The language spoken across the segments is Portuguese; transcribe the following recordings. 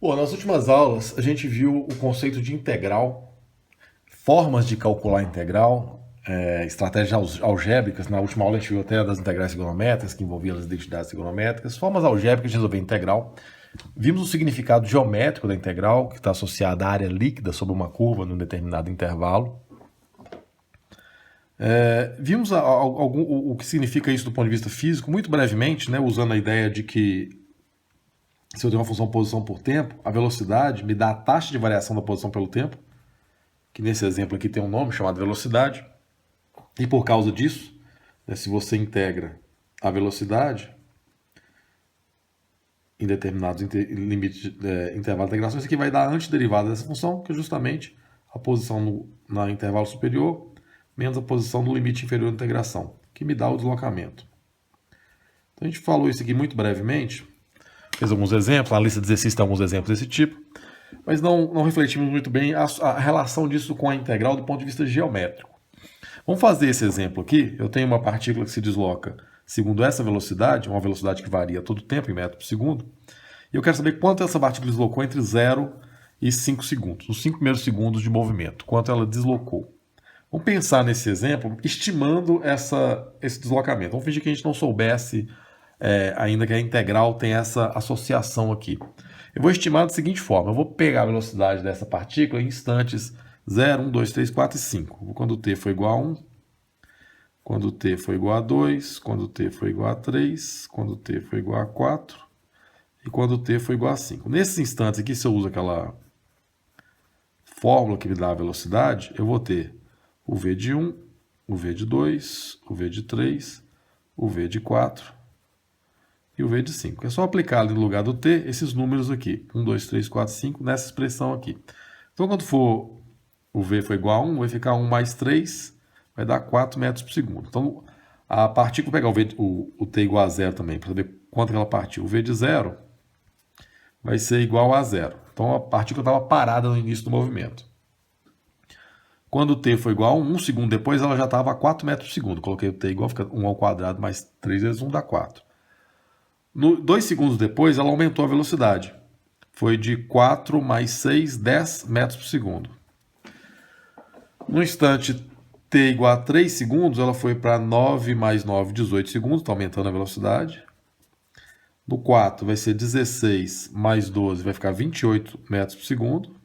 Bom, nas últimas aulas a gente viu o conceito de integral, formas de calcular integral, estratégias algébricas. Na última aula a gente viu até das integrais trigonométricas, que envolviam as identidades trigonométricas, formas algébricas de resolver integral. Vimos o significado geométrico da integral, que está associado à área líquida sobre uma curva num determinado intervalo. Vimos o que significa isso do ponto de vista físico, muito brevemente, né, usando a ideia de que se eu tenho uma função posição por tempo, a velocidade me dá a taxa de variação da posição pelo tempo, que nesse exemplo aqui tem um nome chamado velocidade. E por causa disso, né, se você integra a velocidade em determinados limites, intervalo de integração, isso aqui vai dar a antiderivada dessa função, que é justamente a posição no intervalo superior menos a posição no limite inferior da integração, que me dá o deslocamento. Então a gente falou isso aqui muito brevemente, fez alguns exemplos, na lista de exercícios tem alguns exemplos desse tipo, mas não refletimos muito bem a relação disso com a integral do ponto de vista geométrico. Vamos fazer esse exemplo aqui. Eu tenho uma partícula que se desloca segundo essa velocidade, uma velocidade que varia todo o tempo, em metros por segundo, e eu quero saber quanto essa partícula deslocou entre 0 e 5 segundos, os 5 primeiros segundos de movimento, quanto ela deslocou. Vamos pensar nesse exemplo, estimando esse deslocamento. Vamos fingir que a gente não soubesse ainda que a integral tem essa associação aqui. Eu vou estimar da seguinte forma, eu vou pegar a velocidade dessa partícula em instantes 0, 1, 2, 3, 4 e 5. Quando t for igual a 1, quando t for igual a 2, quando t for igual a 3, quando t for igual a 4 e quando t for igual a 5. Nesses instantes aqui, se eu uso aquela fórmula que me dá a velocidade, eu vou ter o v de 1, o v de 2, o v de 3, o v de 4 e o v de 5. É só aplicar ali no lugar do t esses números aqui. 1, 2, 3, 4, 5 nessa expressão aqui. Então, quando for o v for igual a 1, vai ficar 1 mais 3, vai dar 4 metros por segundo. Então, a partícula, vou pegar o t igual a 0 também, para saber quanto ela partiu. O v de 0 vai ser igual a 0. Então, a partícula estava parada no início do movimento. Quando o t for igual a 1, 1 segundo depois, ela já estava a 4 metros por segundo. Coloquei o t igual, fica 1 ao quadrado mais 3 vezes 1 dá 4. 2 segundos depois, ela aumentou a velocidade. Foi de 4 mais 6, 10 metros por segundo. No instante t igual a 3 segundos, ela foi para 9 mais 9, 18 segundos, está aumentando a velocidade. No 4 vai ser 16 mais 12, vai ficar 28 metros por segundo.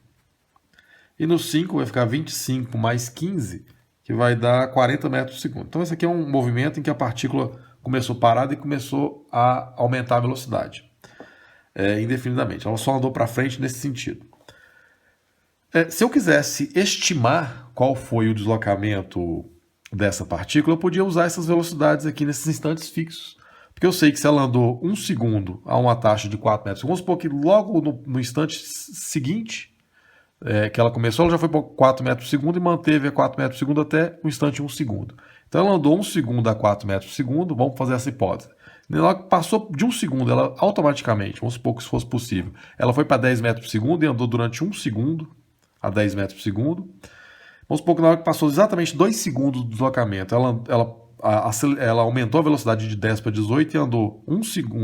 E no 5 vai ficar 25 mais 15, que vai dar 40 metros por segundo. Então esse aqui é um movimento em que a partícula começou parada e começou a aumentar a velocidade indefinidamente. Ela só andou para frente nesse sentido. Se eu quisesse estimar qual foi o deslocamento dessa partícula, eu podia usar essas velocidades aqui nesses instantes fixos. Porque eu sei que se ela andou 1 segundo a uma taxa de 4 metros, vamos supor que logo no instante seguinte que ela começou, ela já foi para 4 metros por segundo e manteve a 4 metros por segundo até o instante 1 segundo. Então ela andou 1 segundo a 4 metros por segundo, vamos fazer essa hipótese. Ela passou de 1 segundo, ela automaticamente, vamos supor que isso fosse possível, ela foi para 10 metros por segundo e andou durante 1 segundo a 10 metros por segundo. Vamos supor que na hora que passou exatamente 2 segundos do deslocamento, ela aumentou a velocidade de 10 para 18 e andou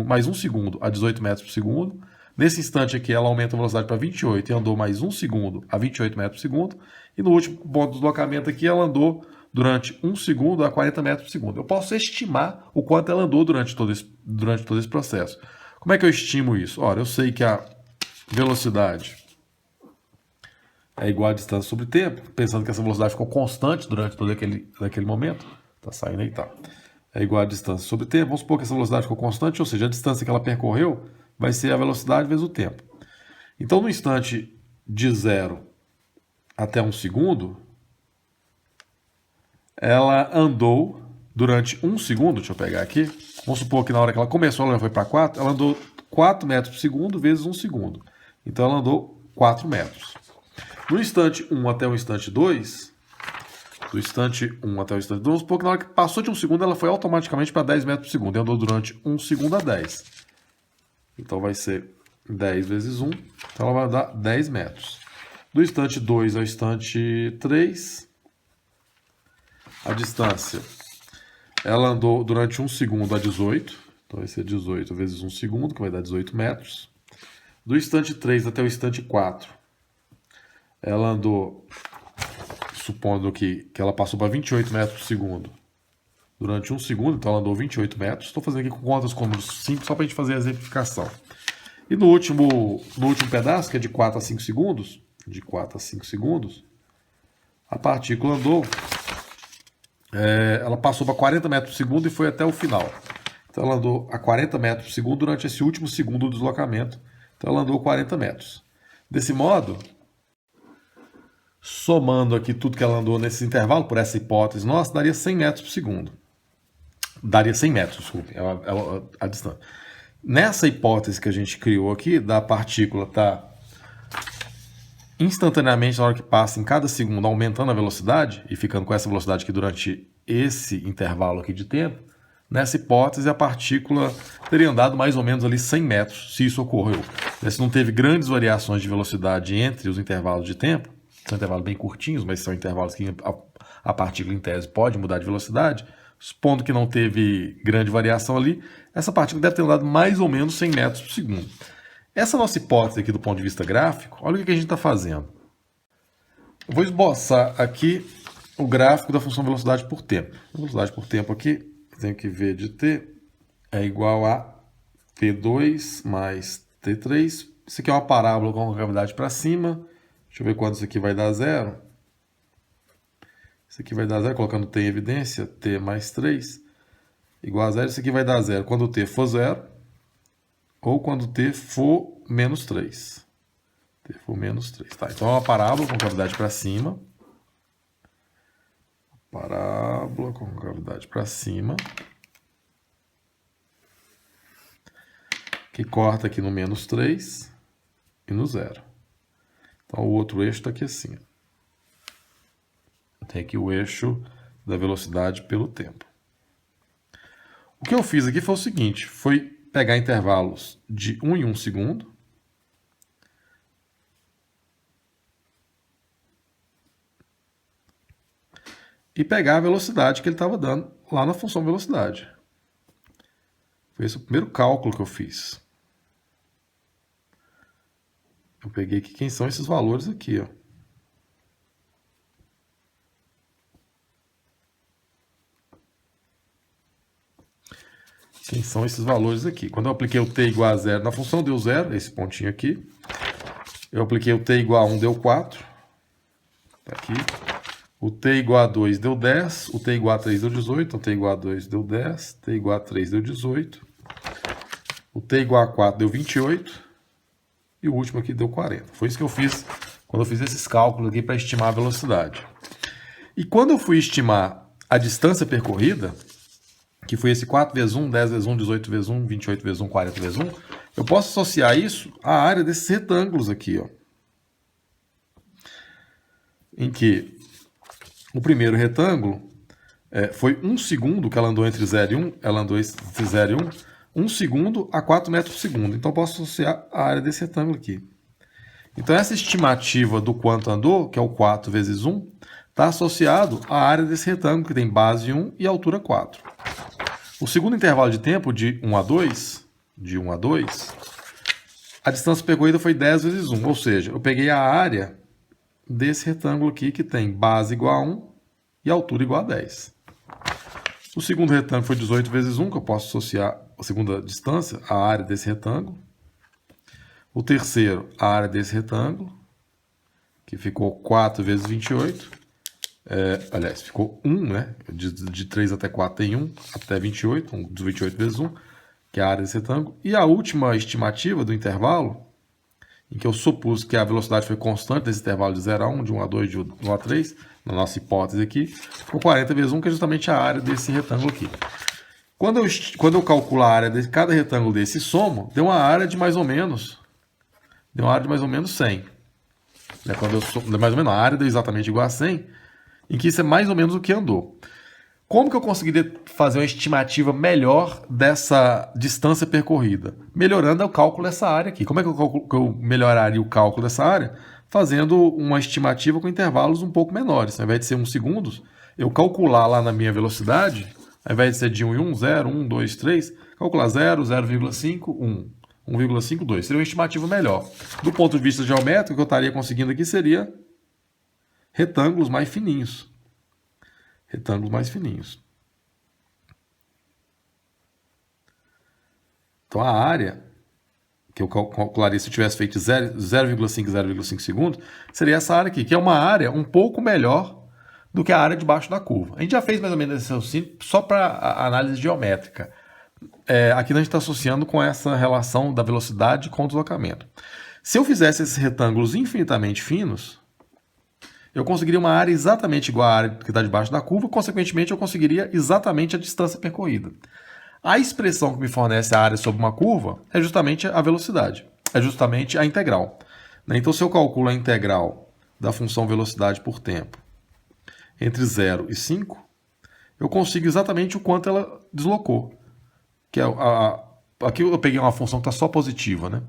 mais 1 segundo a 18 metros por segundo. Nesse instante aqui, ela aumenta a velocidade para 28 e andou mais 1 segundo a 28 metros por segundo. E no último ponto do deslocamento aqui, ela andou durante 1 segundo a 40 metros por segundo. Eu posso estimar o quanto ela andou durante todo esse processo. Como é que eu estimo isso? Ora, eu sei que a velocidade é igual a distância sobre tempo, pensando que essa velocidade ficou constante durante todo aquele momento. Está saindo aí, tá. É igual a distância sobre tempo. Vamos supor que essa velocidade ficou constante, ou seja, a distância que ela percorreu vai ser a velocidade vezes o tempo. Então, no instante de 0 até 1 segundo, ela andou durante 1 segundo, deixa eu pegar aqui, vamos supor que na hora que ela começou, ela já foi para 4, ela andou 4 metros por segundo vezes 1 segundo. Então, ela andou 4 metros. No instante 1 até o instante 2, do instante 1 até o instante 2, vamos supor que na hora que passou de 1 segundo, ela foi automaticamente para 10 metros por segundo, e andou durante 1 segundo a 10. Então vai ser 10 vezes 1, então ela vai dar 10 metros. Do instante 2 ao instante 3, a distância, ela andou durante 1 segundo a 18, então vai ser 18 vezes 1 segundo, que vai dar 18 metros. Do instante 3 até o instante 4, ela andou, supondo que ela passou para 28 metros por segundo durante 1 segundo, então ela andou 28 metros. Estou fazendo aqui com contas com números simples, só para a gente fazer a exemplificação. E no último pedaço, que é de 4 a 5 segundos, a partícula andou, ela passou para 40 metros por segundo e foi até o final. Então ela andou a 40 metros por segundo durante esse último segundo do deslocamento. Então ela andou 40 metros. Desse modo, somando aqui tudo que ela andou nesse intervalo, por essa hipótese nossa, daria 100 metros por segundo. Daria 100 metros, desculpe, a distância. Nessa hipótese que a gente criou aqui, da partícula estar instantaneamente, na hora que passa, em cada segundo, aumentando a velocidade, e ficando com essa velocidade aqui durante esse intervalo aqui de tempo, nessa hipótese a partícula teria andado mais ou menos ali 100 metros, se isso ocorreu. Se não teve grandes variações de velocidade entre os intervalos de tempo, são intervalos bem curtinhos, mas são intervalos que a partícula em tese pode mudar de velocidade, supondo que não teve grande variação ali, essa partícula deve ter andado mais ou menos 100 metros por segundo. Essa nossa hipótese aqui do ponto de vista gráfico, olha o que a gente está fazendo. Eu vou esboçar aqui o gráfico da função velocidade por tempo. A velocidade por tempo aqui, eu tenho que V de t é igual a T2 mais T3. Isso aqui é uma parábola com a gravidade para cima. Deixa eu ver quando isso aqui vai dar zero. Isso aqui vai dar zero, colocando t em evidência, t mais 3, igual a zero. Isso aqui vai dar zero quando t for zero, ou quando t for menos 3. T for menos 3. Tá, então é uma parábola com gravidade para cima. Parábola com gravidade para cima. Que corta aqui no menos 3 e no zero. Então o outro eixo está aqui assim. Tem aqui o eixo da velocidade pelo tempo. O que eu fiz aqui foi o seguinte, foi pegar intervalos de 1 em 1 segundo, e pegar a velocidade que ele estava dando lá na função velocidade. Foi esse o primeiro cálculo que eu fiz. Eu peguei aqui quem são esses valores aqui, ó. Quem são esses valores aqui? Quando eu apliquei o t igual a zero na função, deu zero, esse pontinho aqui. Eu apliquei o t igual a 1, deu 4. Tá aqui. O t igual a 2 deu 10. O t igual a 3 deu 18. Então, t igual a 2 deu 10. T igual a 3 deu 18. O t igual a 4 deu 28. E o último aqui deu 40. Foi isso que eu fiz quando eu fiz esses cálculos aqui para estimar a velocidade. E quando eu fui estimar a distância percorrida, que foi esse 4 vezes 1, 10 vezes 1, 18 vezes 1, 28 vezes 1, 40 vezes 1, eu posso associar isso à área desses retângulos aqui, ó. Em que o primeiro retângulo foi 1 segundo que ela andou entre 0 e 1, ela andou entre 0 e 1, 1 segundo a 4 metros por segundo. Então, eu posso associar a área desse retângulo aqui. Então, essa estimativa do quanto andou, que é o 4 vezes 1, está associado à área desse retângulo, que tem base 1 e altura 4. O segundo intervalo de tempo, de 1 a 2, a distância percorrida foi 10 vezes 1, ou seja, eu peguei a área desse retângulo aqui, que tem base igual a 1 e altura igual a 10. O segundo retângulo foi 18 vezes 1, que eu posso associar a segunda distância à área desse retângulo. O terceiro, a área desse retângulo, que ficou 4 vezes 28. Aliás, ficou 1, né? De 3 até 4 tem 1, até 28, 28 vezes 1, que é a área desse retângulo. E a última estimativa do intervalo, em que eu supus que a velocidade foi constante nesse intervalo de 0 a 1, de 1 a 2, de 1 a 3, na nossa hipótese aqui, ficou 40 vezes 1, que é justamente a área desse retângulo aqui. Quando eu calculo a área de cada retângulo desse e somo, deu uma área de mais ou menos 100. Quando eu somo, mais ou menos, a área deu exatamente igual a 100, em que isso é mais ou menos o que andou. Como que eu conseguiria fazer uma estimativa melhor dessa distância percorrida? Melhorando o cálculo dessa área aqui. Como é que eu melhoraria o cálculo dessa área? Fazendo uma estimativa com intervalos um pouco menores. Ao invés de ser 1 segundo, eu calcular lá na minha velocidade, ao invés de ser de 1 em 1, 0, 1, 2, 3, calcular 0, 0,5, 1. 1,52. Seria uma estimativa melhor. Do ponto de vista geométrico, o que eu estaria conseguindo aqui seria retângulos mais fininhos. Retângulos mais fininhos. Então, a área que eu calcularia se eu tivesse feito 0,5, 0,5 segundos, seria essa área aqui, que é uma área um pouco melhor do que a área debaixo da curva. A gente já fez mais ou menos esse raciocínio só para análise geométrica. Aqui a gente está associando com essa relação da velocidade com o deslocamento. Se eu fizesse esses retângulos infinitamente finos, eu conseguiria uma área exatamente igual à área que está debaixo da curva, consequentemente eu conseguiria exatamente a distância percorrida. A expressão que me fornece a área sobre uma curva é justamente a velocidade, é justamente a integral. Então, se eu calculo a integral da função velocidade por tempo entre 0 e 5, eu consigo exatamente o quanto ela deslocou. Que aqui eu peguei uma função que está só positiva, né?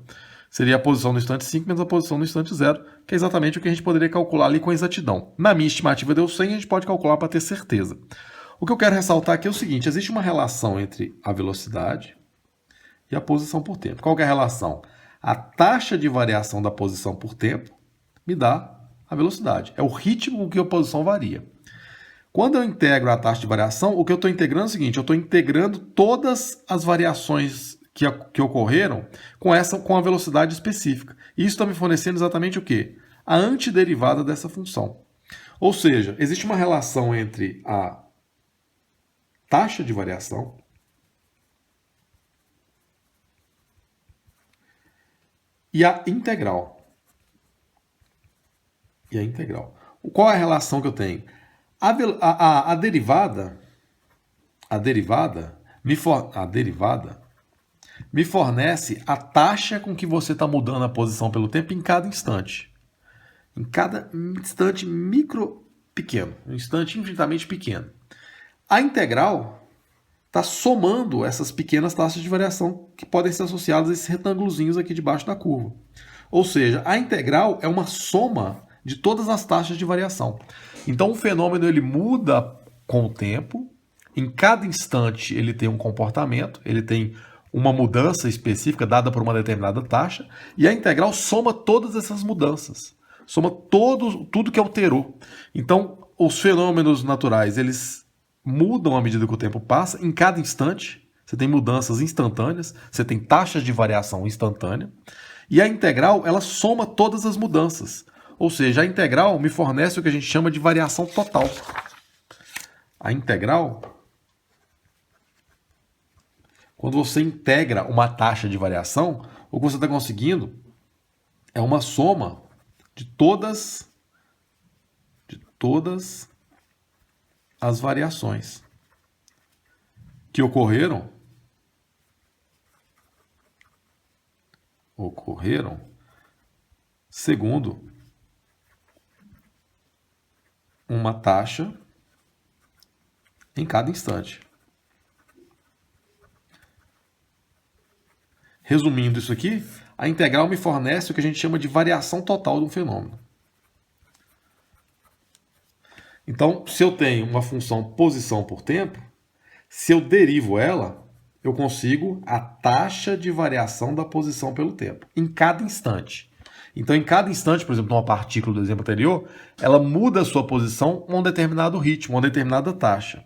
Seria a posição no instante 5 menos a posição no instante 0, que é exatamente o que a gente poderia calcular ali com exatidão. Na minha estimativa deu 100, a gente pode calcular para ter certeza. O que eu quero ressaltar aqui é o seguinte, existe uma relação entre a velocidade e a posição por tempo. Qual que é a relação? A taxa de variação da posição por tempo me dá a velocidade. É o ritmo com que a posição varia. Quando eu integro a taxa de variação, o que eu estou integrando é o seguinte, eu estou integrando todas as variações que ocorreram com a velocidade específica. E isso está me fornecendo exatamente o quê? A antiderivada dessa função. Ou seja, existe uma relação entre a taxa de variação e a integral. Qual é a relação que eu tenho? A derivada me fornece a taxa com que você está mudando a posição pelo tempo em cada instante. Em cada instante pequeno, um instante infinitamente pequeno. A integral está somando essas pequenas taxas de variação que podem ser associadas a esses retângulozinhos aqui debaixo da curva. Ou seja, a integral é uma soma de todas as taxas de variação. Então, o fenômeno ele muda com o tempo. Em cada instante ele tem um comportamento, ele tem uma mudança específica dada por uma determinada taxa, e a integral soma todas essas mudanças, soma tudo que alterou. Então, os fenômenos naturais, eles mudam à medida que o tempo passa, em cada instante, você tem mudanças instantâneas, você tem taxas de variação instantânea, e a integral, ela soma todas as mudanças. Ou seja, a integral me fornece o que a gente chama de variação total. A integral, quando você integra uma taxa de variação, o que você está conseguindo é uma soma de todas as variações que ocorreram segundo uma taxa em cada instante. Resumindo isso aqui, a integral me fornece o que a gente chama de variação total de um fenômeno. Então, se eu tenho uma função posição por tempo, se eu derivo ela, eu consigo a taxa de variação da posição pelo tempo, em cada instante. Então, em cada instante, por exemplo, numa partícula do exemplo anterior, ela muda a sua posição a um determinado ritmo, a uma determinada taxa.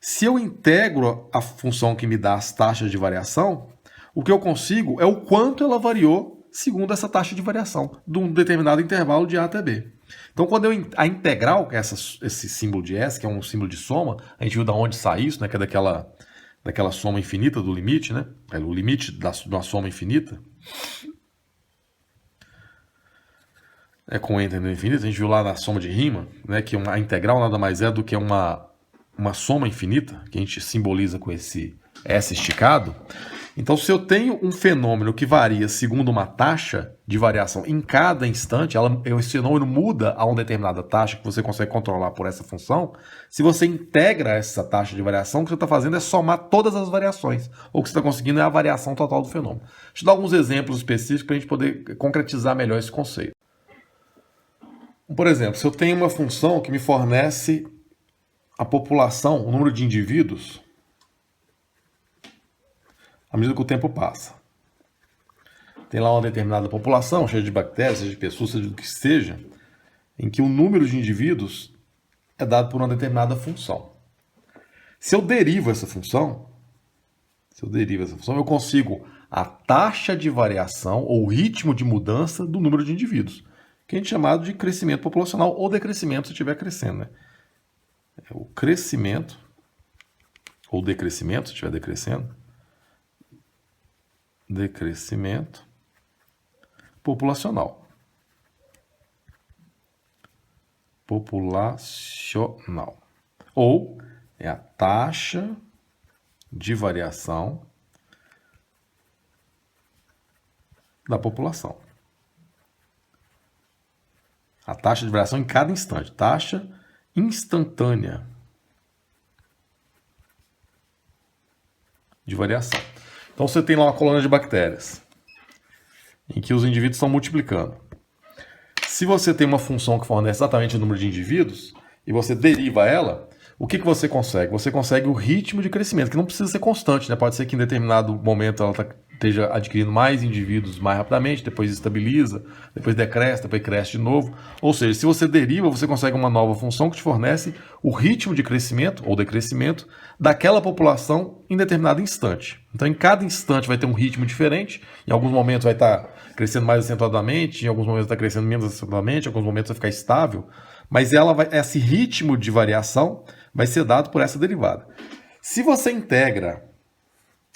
Se eu integro a função que me dá as taxas de variação, o que eu consigo é o quanto ela variou segundo essa taxa de variação, de um determinado intervalo de A até B. Então, quando a integral, que é esse símbolo de S, que é um símbolo de soma, a gente viu de onde sai isso, né, que é daquela soma infinita do limite, né? É o limite de uma soma infinita. É com n tendendo ao infinito. A gente viu lá na soma de Riemann, né, que a integral nada mais é do que uma soma infinita, que a gente simboliza com esse S esticado. Então, se eu tenho um fenômeno que varia segundo uma taxa de variação em cada instante, esse fenômeno muda a uma determinada taxa que você consegue controlar por essa função. Se você integra essa taxa de variação, o que você está fazendo é somar todas as variações. Ou o que você está conseguindo é a variação total do fenômeno. Deixa eu dar alguns exemplos específicos para a gente poder concretizar melhor esse conceito. Por exemplo, se eu tenho uma função que me fornece a população, o número de indivíduos, à medida que o tempo passa. tem lá uma determinada população, cheia de bactérias, seja de pessoas, seja do que seja, em que o número de indivíduos é dado por uma determinada função. Se eu derivo essa função, eu consigo a taxa de variação ou ritmo de mudança do número de indivíduos, que a gente chama de crescimento populacional ou decrescimento se estiver crescendo. Né? O crescimento ou decrescimento se estiver decrescendo. Decrescimento populacional. Ou é a taxa de variação da população. A taxa de variação em cada instante. Taxa instantânea de variação. Então você tem lá uma colônia de bactérias, em que os indivíduos estão multiplicando. Se você tem uma função que fornece exatamente o número de indivíduos, e você deriva ela, o que você consegue? Você consegue o ritmo de crescimento, que não precisa ser constante, né? Pode ser que em determinado momento ela esteja adquirindo mais indivíduos mais rapidamente, depois estabiliza, depois decresce, depois cresce de novo. Ou seja, se você deriva, você consegue uma nova função que te fornece o ritmo de crescimento ou decrescimento daquela população em determinado instante. Então, em cada instante vai ter um ritmo diferente. Em alguns momentos vai estar crescendo mais acentuadamente, em alguns momentos vai estar crescendo menos acentuadamente, em alguns momentos vai ficar estável. Mas esse ritmo de variação vai ser dado por essa derivada. Se você integra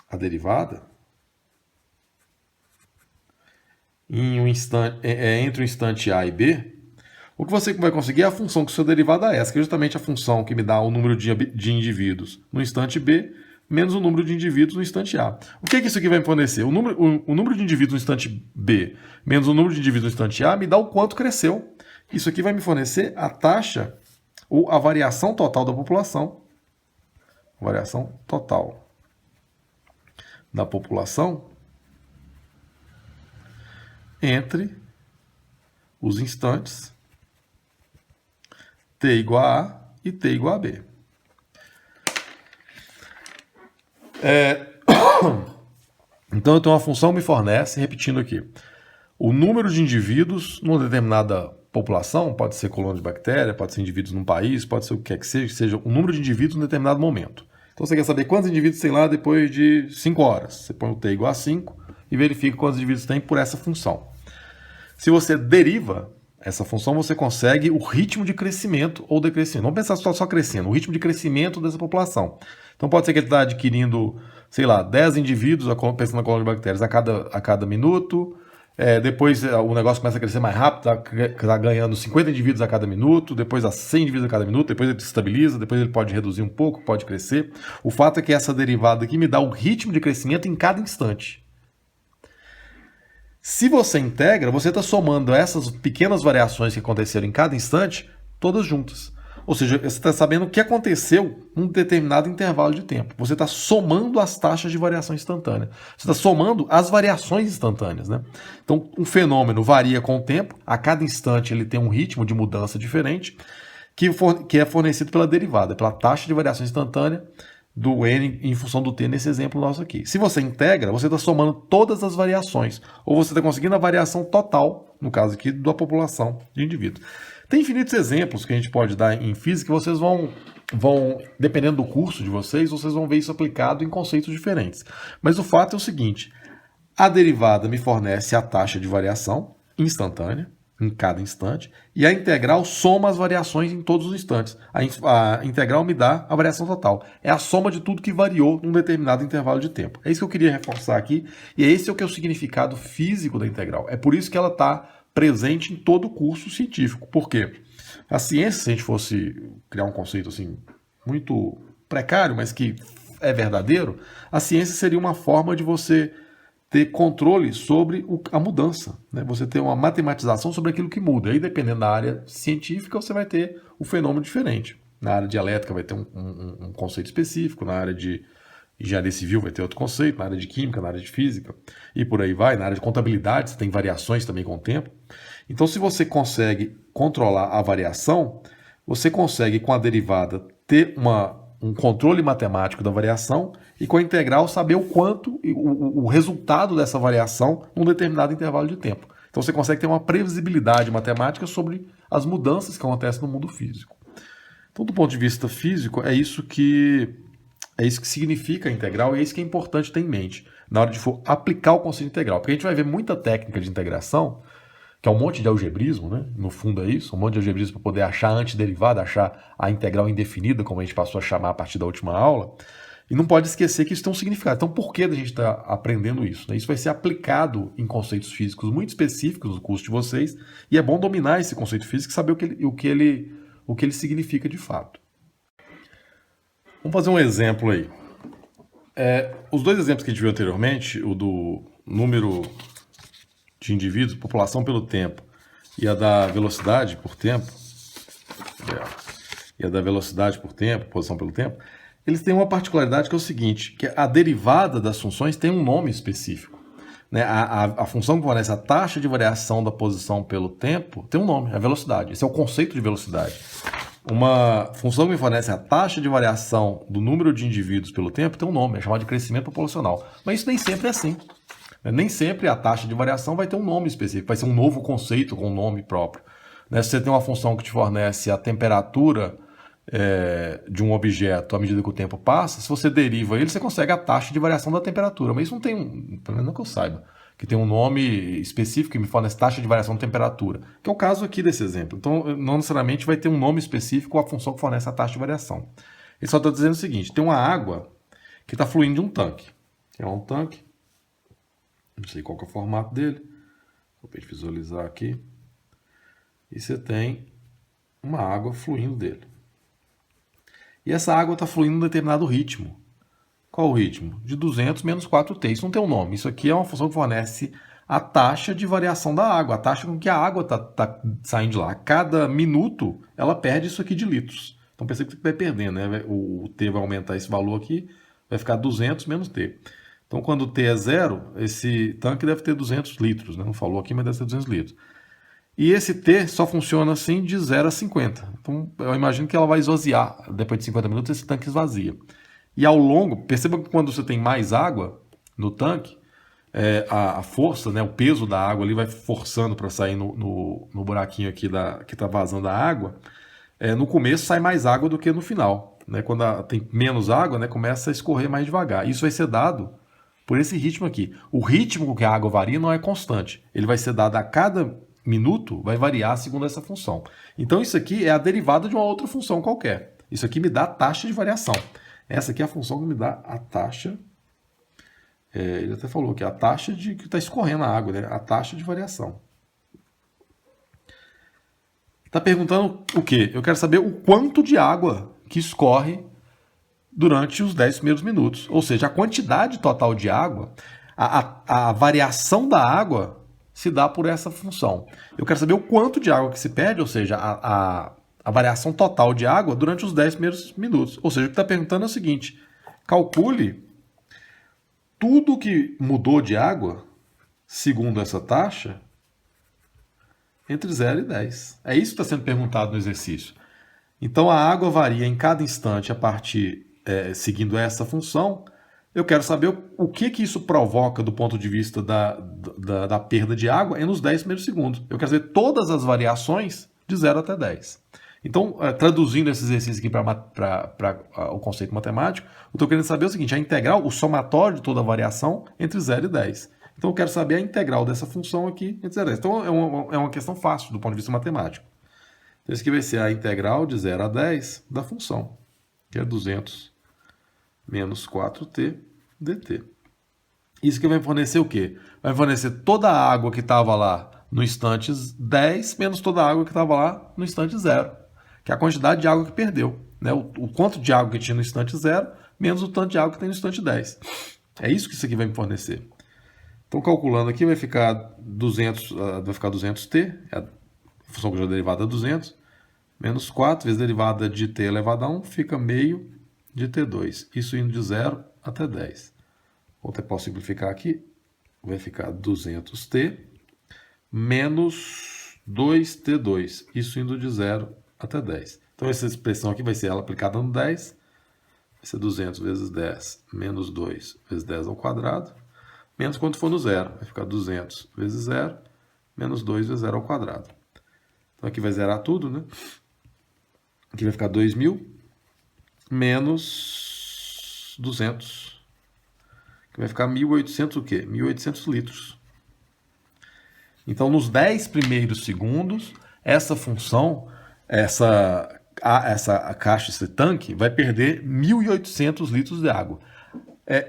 a derivada entre o instante A e B, o que você vai conseguir é a função que sua derivada é essa, que é justamente a função que me dá o número de indivíduos no instante B menos o número de indivíduos no instante A. O que isso aqui vai me fornecer? O número de indivíduos no instante B menos o número de indivíduos no instante A me dá o quanto cresceu. Isso aqui vai me fornecer a taxa ou a variação total da população. Variação total da população entre os instantes T igual a A e T igual a B. Então eu tenho uma função que me fornece, repetindo aqui, o número de indivíduos numa determinada população, pode ser colônia de bactéria, pode ser indivíduos num país, pode ser o que quer que seja o número de indivíduos em determinado momento. Então você quer saber quantos indivíduos tem lá depois de 5 horas. Você põe o T igual a 5 e verifica quantos indivíduos tem por essa função. Se você deriva essa função, você consegue o ritmo de crescimento ou decrescimento. Vamos pensar só crescendo, o ritmo de crescimento dessa população. Então pode ser que ele está adquirindo, 10 indivíduos, pensando na colônia de bactérias, a cada minuto. Depois o negócio começa a crescer mais rápido, está ganhando 50 indivíduos a cada minuto, depois a 100 indivíduos a cada minuto, depois ele se estabiliza, depois ele pode reduzir um pouco, pode crescer. O fato é que essa derivada aqui me dá o ritmo de crescimento em cada instante. Se você integra, você está somando essas pequenas variações que aconteceram em cada instante, todas juntas. Ou seja, você está sabendo o que aconteceu num determinado intervalo de tempo. Você está somando as taxas de variação instantânea. Você está somando as variações instantâneas. Né? Então, um fenômeno varia com o tempo. A cada instante ele tem um ritmo de mudança diferente, que é fornecido pela derivada, pela taxa de variação instantânea do N em função do T nesse exemplo nosso aqui. Se você integra, você está somando todas as variações. Ou você está conseguindo a variação total, no caso aqui, da população de indivíduos. Tem infinitos exemplos que a gente pode dar em física, que vocês vão, dependendo do curso de vocês vão ver isso aplicado em conceitos diferentes. Mas o fato é o seguinte, a derivada me fornece a taxa de variação instantânea, em cada instante, e a integral soma as variações em todos os instantes. A integral me dá a variação total. É a soma de tudo que variou num determinado intervalo de tempo. É isso que eu queria reforçar aqui, e esse é o significado físico da integral. É por isso que ela está presente em todo o curso científico. Por quê? A ciência, se a gente fosse criar um conceito assim muito precário, mas que é verdadeiro, a ciência seria uma forma de você ter controle sobre a mudança. Né? Você ter uma matematização sobre aquilo que muda. Aí, dependendo da área científica, você vai ter um fenômeno diferente. Na área de elétrica vai ter um conceito específico, na área de engenharia civil vai ter outro conceito, na área de química, na área de física, e por aí vai. Na área de contabilidade, você tem variações também com o tempo. Então, se você consegue controlar a variação, você consegue, com a derivada, ter um controle matemático da variação e com a integral saber o quanto, o resultado dessa variação num determinado intervalo de tempo. Então você consegue ter uma previsibilidade matemática sobre as mudanças que acontecem no mundo físico. Então, do ponto de vista físico, é isso que significa a integral e é isso que é importante ter em mente na hora de for aplicar o conceito integral. Porque a gente vai ver muita técnica de integração, que é um monte de algebrismo, né? No fundo é isso, um monte de algebrismo para poder achar a antiderivada, achar a integral indefinida, como a gente passou a chamar a partir da última aula. E não pode esquecer que isso tem um significado. Então, por que a gente está aprendendo isso? Isso vai ser aplicado em conceitos físicos muito específicos no curso de vocês, e é bom dominar esse conceito físico e saber o que ele significa de fato. Vamos fazer um exemplo aí. Os dois exemplos que a gente viu anteriormente, o do número de indivíduos, população pelo tempo, e a da velocidade por tempo, posição pelo tempo, eles têm uma particularidade que é o seguinte, que a derivada das funções tem um nome específico. Né? A função que fornece a taxa de variação da posição pelo tempo tem um nome, a velocidade. Esse é o conceito de velocidade. Uma função que me fornece a taxa de variação do número de indivíduos pelo tempo tem um nome, é chamado de crescimento populacional. Mas isso nem sempre é assim. Nem sempre a taxa de variação vai ter um nome específico, vai ser um novo conceito com um nome próprio. Se você tem uma função que te fornece a temperatura de um objeto à medida que o tempo passa, se você deriva ele, você consegue a taxa de variação da temperatura. Mas isso não tem pelo menos não que eu saiba, que tem um nome específico que me fornece taxa de variação da temperatura, que é o caso aqui desse exemplo. Então, não necessariamente vai ter um nome específico a função que fornece a taxa de variação. Ele só está dizendo o seguinte, tem uma água que está fluindo de um tanque. É um tanque, não sei qual que é o formato dele, vou visualizar aqui, e você tem uma água fluindo dele. E essa água está fluindo em um determinado ritmo. Qual o ritmo? De 200 menos 4t. Isso não tem um nome. Isso aqui é uma função que fornece a taxa de variação da água, a taxa com que a água está saindo de lá. A cada minuto, ela perde isso aqui de litros. Então, percebe que vai perdendo, né? O t vai aumentar esse valor aqui, vai ficar 200 menos t. Então, quando t é zero, esse tanque deve ter 200 litros. Né? Não falou aqui, mas deve ter 200 litros. E esse T só funciona assim de 0 a 50. Então, eu imagino que ela vai esvaziar. Depois de 50 minutos, esse tanque esvazia. E ao longo, perceba que quando você tem mais água no tanque, a força, né, o peso da água ali vai forçando para sair no buraquinho aqui que está vazando a água. No começo sai mais água do que no final. Né? Quando tem menos água, né, começa a escorrer mais devagar. Isso vai ser dado por esse ritmo aqui. O ritmo com que a água varia não é constante. Ele vai ser dado a cada minuto, vai variar segundo essa função. Então isso aqui é a derivada de uma outra função qualquer. Isso aqui me dá a taxa de variação. Essa aqui é a função que me dá a taxa, ele até falou que é a taxa que está escorrendo a água, né? A taxa de variação. Está perguntando o quê? Eu quero saber o quanto de água que escorre durante os 10 primeiros minutos. Ou seja, a quantidade total de água, a variação da água se dá por essa função. Eu quero saber o quanto de água que se perde, ou seja, a variação total de água durante os 10 primeiros minutos. Ou seja, o que está perguntando é o seguinte, calcule tudo que mudou de água, segundo essa taxa, entre 0 e 10. É isso que está sendo perguntado no exercício. Então, a água varia em cada instante a partir, seguindo essa função. Eu quero saber o que isso provoca do ponto de vista da perda de água nos 10 primeiros segundos. Eu quero saber todas as variações de 0 até 10. Então, traduzindo esse exercício aqui para o conceito matemático, eu estou querendo saber o seguinte, a integral, o somatório de toda a variação entre 0 e 10. Então, eu quero saber a integral dessa função aqui entre 0 e 10. Então, é uma questão fácil do ponto de vista matemático. Então, isso aqui vai ser a integral de 0 a 10 da função, que é 200 menos 4t dt. Isso que vai fornecer o quê? Vai fornecer toda a água que estava lá no instante 10 menos toda a água que estava lá no instante 0, que é a quantidade de água que perdeu. Né? O quanto de água que tinha no instante 0 menos o tanto de água que tem no instante 10. É isso que isso aqui vai me fornecer. Então, calculando aqui, vai ficar 200t, a função cuja derivada é 200, menos 4 vezes a derivada de t elevado a 1, fica meio de t2. Isso indo de 0 até 10. Ou até posso simplificar aqui, vai ficar 200t menos 2t2. Isso indo de 0 até 10. Então, essa expressão aqui vai ser ela aplicada no 10, vai ser 200 vezes 10 menos 2 vezes 10 ao quadrado, menos quando for no zero. Vai ficar 200 vezes 0 menos 2 vezes 0 ao quadrado. Então aqui vai zerar tudo, né? Aqui vai ficar 2.000 menos 200. Aqui vai ficar 1.800 o quê? 1.800 litros. Então, nos 10 primeiros segundos, essa função, essa caixa, esse tanque, vai perder 1.800 litros de água.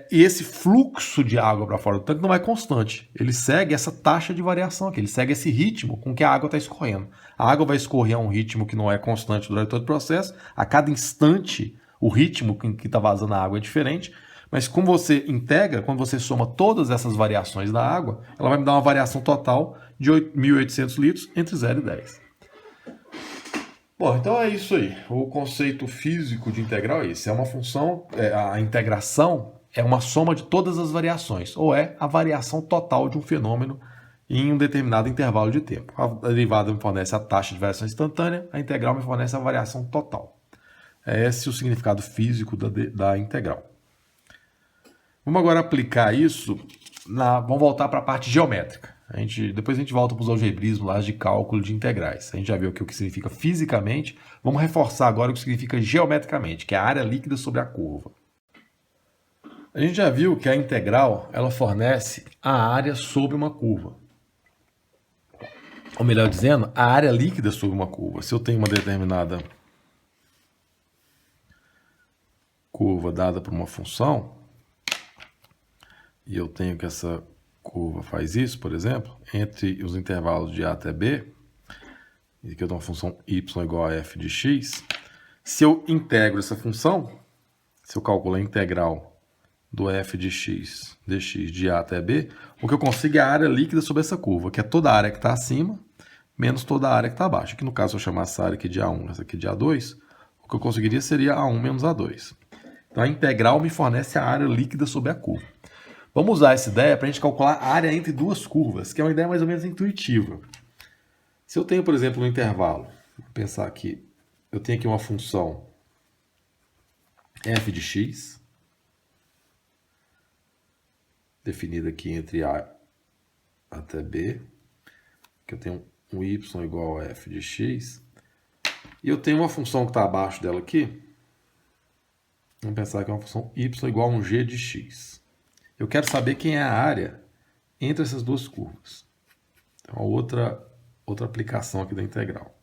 E esse fluxo de água para fora do tanque não é constante. Ele segue essa taxa de variação aqui, ele segue esse ritmo com que a água está escorrendo. A água vai escorrer a um ritmo que não é constante durante todo o processo. A cada instante, o ritmo em que está vazando a água é diferente. Mas como você integra, quando você soma todas essas variações da água, ela vai me dar uma variação total de 1.800 litros entre 0 e 10. Bom, então é isso aí. O conceito físico de integral é esse. É uma função, a integração é uma soma de todas as variações, ou é a variação total de um fenômeno em um determinado intervalo de tempo. A derivada me fornece a taxa de variação instantânea, a integral me fornece a variação total. É esse o significado físico da integral. Vamos agora aplicar isso, vamos voltar para a parte geométrica. Depois a gente volta para os algebrismos lá de cálculo de integrais. A gente já viu aqui o que significa fisicamente. Vamos reforçar agora o que significa geometricamente, que é a área líquida sobre a curva. A gente já viu que a integral ela fornece a área sobre uma curva. Ou melhor dizendo, a área líquida sobre uma curva. Se eu tenho uma determinada curva dada por uma função, e eu tenho que essa curva faz isso, por exemplo, entre os intervalos de A até B, e que eu dou uma função y igual a f de x, se eu integro essa função, se eu calculo a integral do f de x dx de A até B, o que eu consigo é a área líquida sobre essa curva, que é toda a área que está acima, menos toda a área que está abaixo. Aqui no caso, se eu chamar essa área aqui de A1, essa aqui de A2, o que eu conseguiria seria A1 menos A2. Então a integral me fornece a área líquida sobre a curva. Vamos usar essa ideia para a gente calcular a área entre duas curvas, que é uma ideia mais ou menos intuitiva. Se eu tenho, por exemplo, um intervalo, vou pensar aqui, eu tenho aqui uma função f de x, definida aqui entre A até B, que eu tenho um y igual a f de x, e eu tenho uma função que está abaixo dela aqui, vamos pensar que é uma função y igual a um g de x. Eu quero saber quem é a área entre essas duas curvas. Então, outra aplicação aqui da integral.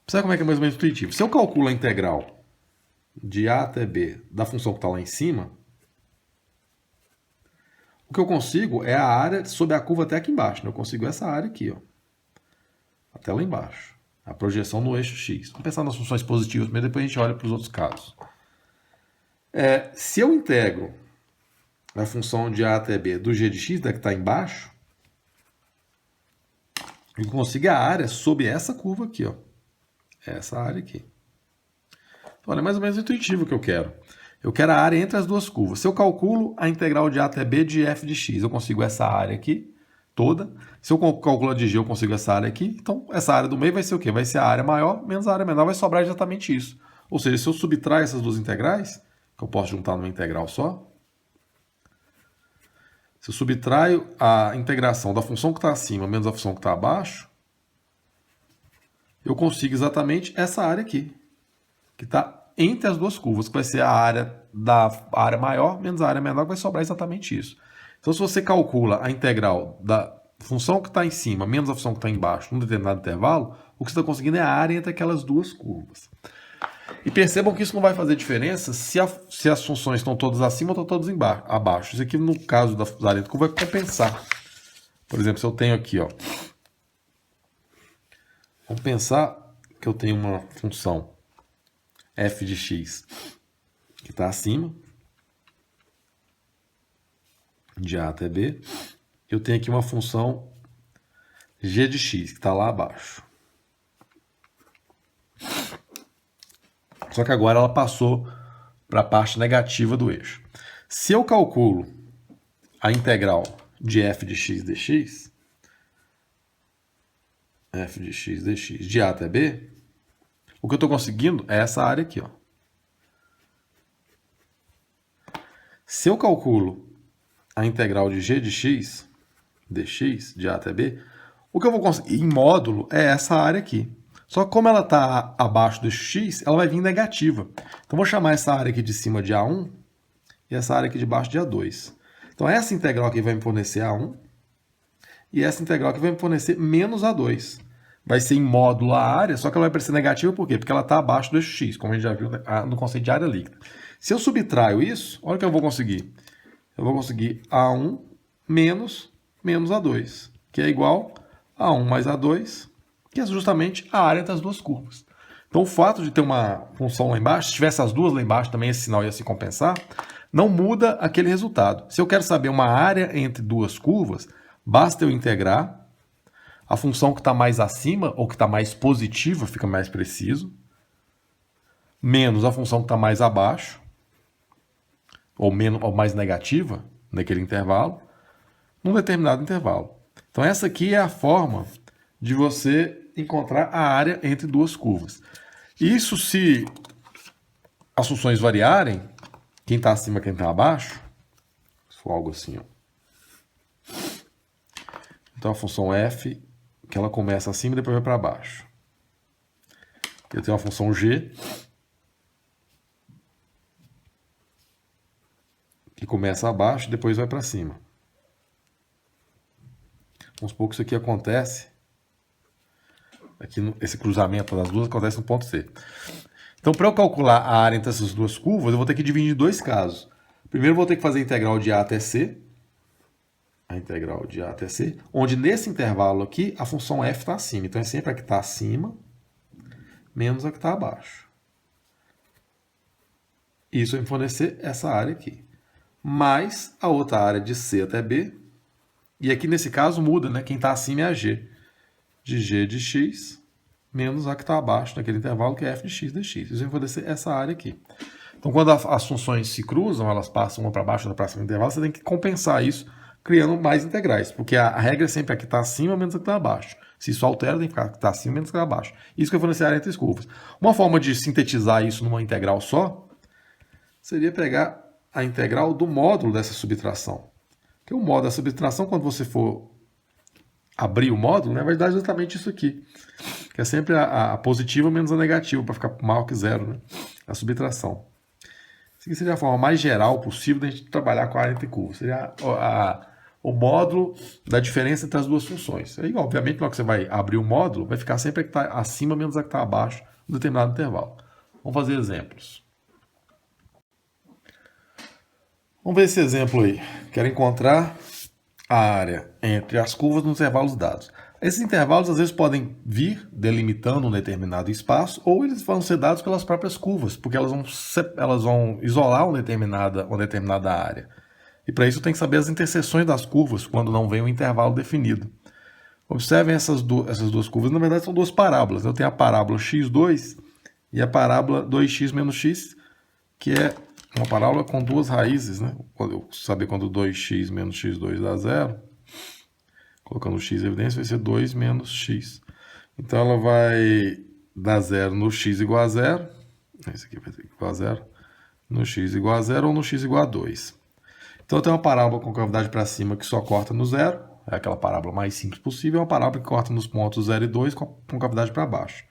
Percebe como é que é mais ou menos intuitivo? Se eu calculo a integral de A até B da função que está lá em cima, o que eu consigo é a área sobre a curva até aqui embaixo. Né? Eu consigo essa área aqui, ó, até lá embaixo. A projeção no eixo x. Vamos pensar nas funções positivas, mas depois a gente olha para os outros casos. Se eu integro a função de A até B do g de x, que está embaixo, eu consigo a área sobre essa curva aqui, ó. Essa área aqui. Então, é mais ou menos intuitivo o que eu quero. Eu quero a área entre as duas curvas. Se eu calculo a integral de A até B de f de x, eu consigo essa área aqui toda. Se eu calculo a de g, eu consigo essa área aqui. Então, essa área do meio vai ser o quê? Vai ser a área maior menos a área menor, vai sobrar exatamente isso. Ou seja, se eu subtrair essas duas integrais, que eu posso juntar numa integral só, se eu subtraio a integração da função que está acima menos a função que está abaixo, eu consigo exatamente essa área aqui, que está entre as duas curvas, que vai ser a área maior menos a área menor, que vai sobrar exatamente isso. Então, se você calcula a integral da função que está em cima menos a função que está embaixo num determinado intervalo, o que você está conseguindo é a área entre aquelas duas curvas. E percebam que isso não vai fazer diferença se as funções estão todas acima ou estão todas abaixo. Isso aqui, no caso da área entre curva, vai compensar. Por exemplo, se eu tenho aqui, ó, vamos pensar que eu tenho uma função f de x que está acima de A até B. Eu tenho aqui uma função g de x que está lá abaixo. Só que agora ela passou para a parte negativa do eixo. Se eu calculo a integral de f de x dx, f de x dx de A até B, o que eu estou conseguindo é essa área aqui, ó. Se eu calculo a integral de g de x, dx, de a até b, o que eu vou conseguir em módulo é essa área aqui. Só que como ela está abaixo do x, ela vai vir negativa. Então, vou chamar essa área aqui de cima de A1 e essa área aqui de baixo de A2. Então, essa integral aqui vai me fornecer A1 e essa integral aqui vai me fornecer menos A2. Vai ser em módulo a área, só que ela vai parecer negativa por quê? Porque ela está abaixo do eixo x, como a gente já viu no conceito de área líquida. Se eu subtraio isso, olha o que eu vou conseguir. Eu vou conseguir A1 menos A2, que é igual a A1 mais A2, que é justamente a área das duas curvas. Então, o fato de ter uma função lá embaixo, se tivesse as duas lá embaixo, também esse sinal ia se compensar, não muda aquele resultado. Se eu quero saber uma área entre duas curvas, basta eu integrar a função que está mais acima, ou que está mais positiva, fica mais preciso, menos a função que está mais abaixo, ou mais negativa, naquele intervalo, num determinado intervalo. Então, essa aqui é a forma de você encontrar a área entre duas curvas. Isso se as funções variarem, quem está acima, quem está abaixo, se for algo assim, ó. Então, a função f, que ela começa acima e depois vai para baixo. Eu tenho a função g, que começa abaixo e depois vai para cima. Vamos supor que isso aqui acontece, esse cruzamento das duas acontece no ponto C. Então, para eu calcular a área entre essas duas curvas, eu vou ter que dividir em dois casos. Primeiro, eu vou ter que fazer a integral de A até C, onde nesse intervalo aqui, a função f está acima. Então, é sempre a que está acima, menos a que está abaixo. Isso vai me fornecer essa área aqui. Mais a outra área de C até B. E aqui, nesse caso, muda, né? Quem está acima é a g. De g de x, menos a que está abaixo, naquele intervalo, que é f de x dx. Isso vai me fornecer essa área aqui. Então, quando as funções se cruzam, elas passam uma para baixo, outra para cima do intervalo, você tem que compensar isso criando mais integrais, porque a regra é sempre a que está acima menos a que está abaixo. Se isso altera, tem que ficar a que está acima menos a que está abaixo. Isso que vai fornecer a área entre as curvas. Uma forma de sintetizar isso numa integral só seria pegar a integral do módulo dessa subtração. Que o módulo da subtração, quando você for abrir o módulo, né, vai dar exatamente isso aqui, que é sempre a positiva menos a negativa, para ficar maior que zero, né? A subtração. Isso aqui seria a forma mais geral possível de a gente trabalhar com a área entre curvas. Seria o módulo da diferença entre as duas funções. Aí, obviamente, na hora que você vai abrir o módulo, vai ficar sempre a que está acima menos a que está abaixo, em determinado intervalo. Vamos fazer exemplos. Vamos ver esse exemplo aí. Quero encontrar a área entre as curvas nos intervalos dados. Esses intervalos, às vezes, podem vir delimitando um determinado espaço, ou eles vão ser dados pelas próprias curvas, porque elas vão isolar uma determinada área. E para isso tem que saber as interseções das curvas, quando não vem um intervalo definido. Observem essas duas curvas, na verdade são duas parábolas. Eu tenho a parábola x2 e a parábola 2x menos x, que é uma parábola com duas raízes, né? Quando eu saber quando 2x menos x2 dá zero, colocando x em evidência, vai ser 2 menos x. Então, ela vai dar zero no x igual a zero. Esse aqui vai ser igual a zero. No x igual a zero ou no x igual a 2. Então, eu tenho uma parábola com cavidade para cima que só corta no zero. É aquela parábola mais simples possível. É uma parábola que corta nos pontos 0 e 2 com cavidade para baixo.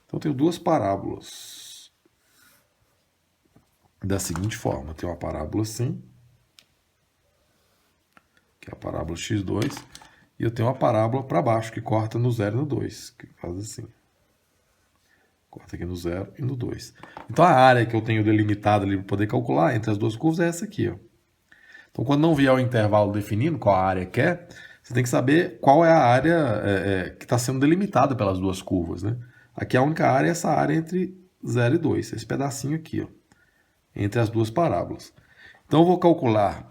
Então, eu tenho duas parábolas da seguinte forma. Eu tenho uma parábola assim, que é a parábola x2. E eu tenho uma parábola para baixo, que corta no 0 e no 2, que faz assim. Corta aqui no 0 e no 2. Então, a área que eu tenho delimitada ali para poder calcular entre as duas curvas é essa aqui, ó. Então, quando não vier o intervalo definindo qual a área que é, você tem que saber qual é a área que está sendo delimitada pelas duas curvas, né? Aqui a única área é essa área entre 0 e 2, esse pedacinho aqui, ó, entre as duas parábolas. Então, eu vou calcular,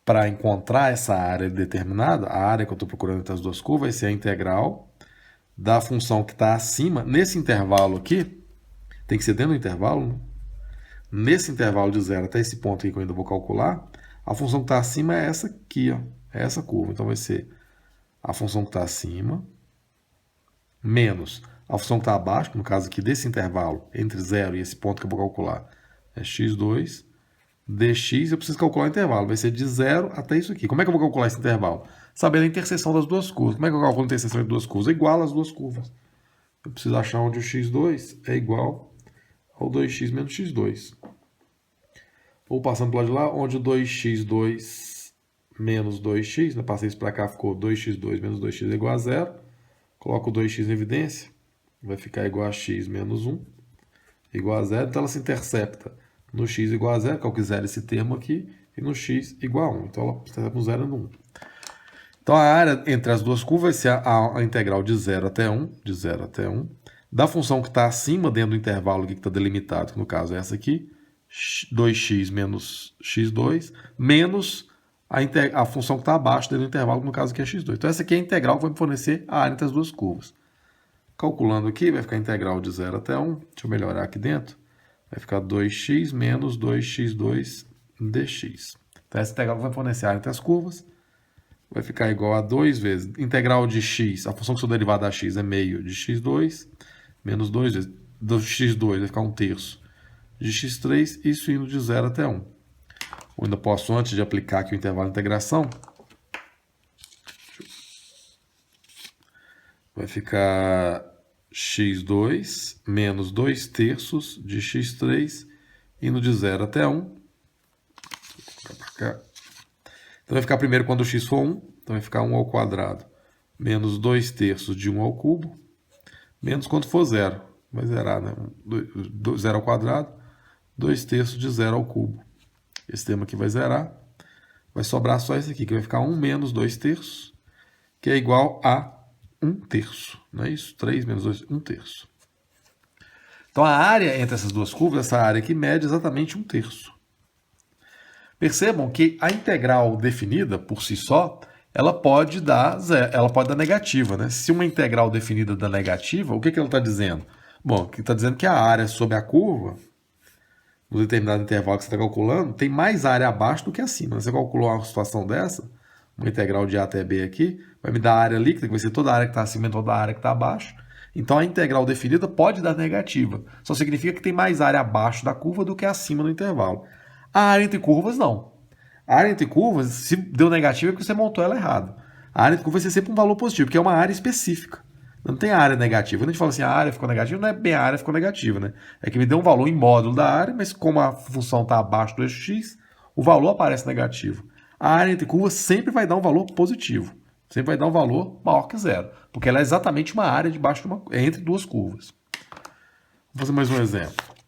para encontrar essa área determinada, a área que eu estou procurando entre as duas curvas, vai ser a integral da função que está acima, nesse intervalo aqui, tem que ser dentro do intervalo, né? Nesse intervalo de 0 até esse ponto aqui que eu ainda vou calcular, a função que está acima é essa aqui, ó, é essa curva. Então, vai ser a função que está acima, menos a função que está abaixo, que no caso aqui desse intervalo, entre 0 e esse ponto que eu vou calcular, é x2, dx, eu preciso calcular o intervalo. Vai ser de 0 até isso aqui. Como é que eu vou calcular esse intervalo? Sabendo a interseção das duas curvas. Como é que eu calculo a interseção de duas curvas? É igual às duas curvas. Eu preciso achar onde o x2 é igual ao 2x menos x2. Ou passando para o lado de lá, onde o 2x2 menos 2x, né? Passei isso para cá, ficou 2x2 menos 2x é igual a 0. Coloco o 2x em evidência. Vai ficar igual a x menos 1, igual a 0. Então ela se intercepta no x igual a 0, que é o que zera esse termo aqui, e no x igual a 1. Então ela intercepta no 0 e no 1. Então a área entre as duas curvas vai ser a integral de 0 até 1, de 0 até 1, da função que está acima dentro do intervalo que está delimitado, que no caso é essa aqui, 2x menos x2, menos a função que está abaixo dentro do intervalo, que no caso aqui é x2. Então essa aqui é a integral que vai me fornecer a área entre as duas curvas. Calculando aqui, vai ficar a integral de 0 até 1. Deixa eu melhorar aqui dentro. Vai ficar 2x menos 2x2 dx. Então essa integral vai fornecer a área entre as curvas. Vai ficar igual a 2 vezes integral de x, a função que sou derivada da x é meio de x2, menos 2 vezes do x2, vai ficar 1/3 de x3, isso indo de 0 até 1. Eu ainda posso, antes de aplicar aqui o intervalo de integração, vai ficar x2 menos 2/3 de x3, indo de 0 até 1. Vou colocar para cá. Então vai ficar primeiro quando o x for 1, então vai ficar 1 ao quadrado menos 2/3 de 1 ao cubo, menos quando for 0. Vai zerar, né? 0 ao quadrado, 2/3 de 0 ao cubo. Esse termo aqui vai zerar. Vai sobrar só esse aqui, que vai ficar 1 menos 2/3, que é igual a 1/3. Não é isso? 3 menos 2, 1/3. Então a área entre essas duas curvas, essa área aqui, mede exatamente 1/3. Percebam que a integral definida por si só, ela pode dar negativa, né? Se uma integral definida dá negativa, o que ela está dizendo? Bom, que está dizendo que a área sobre a curva, no determinado intervalo que você está calculando, tem mais área abaixo do que acima. Você calculou uma situação dessa, uma integral de A até B aqui, vai me dar a área líquida, que vai ser toda a área que está acima e toda a área que está abaixo. Então a integral definida pode dar negativa. Só significa que tem mais área abaixo da curva do que acima no intervalo. A área entre curvas, não. A área entre curvas, se deu negativa, é porque você montou ela errado. A área entre curvas vai ser sempre um valor positivo, porque é uma área específica. Não tem área negativa. Quando a gente fala assim, a área ficou negativa, não é bem a área ficou negativa, né? É que me deu um valor em módulo da área, mas como a função está abaixo do eixo x, o valor aparece negativo. A área entre curvas sempre vai dar um valor positivo. Sempre vai dar um valor maior que 0, porque ela é exatamente uma área debaixo de entre duas curvas. Vou fazer mais um exemplo.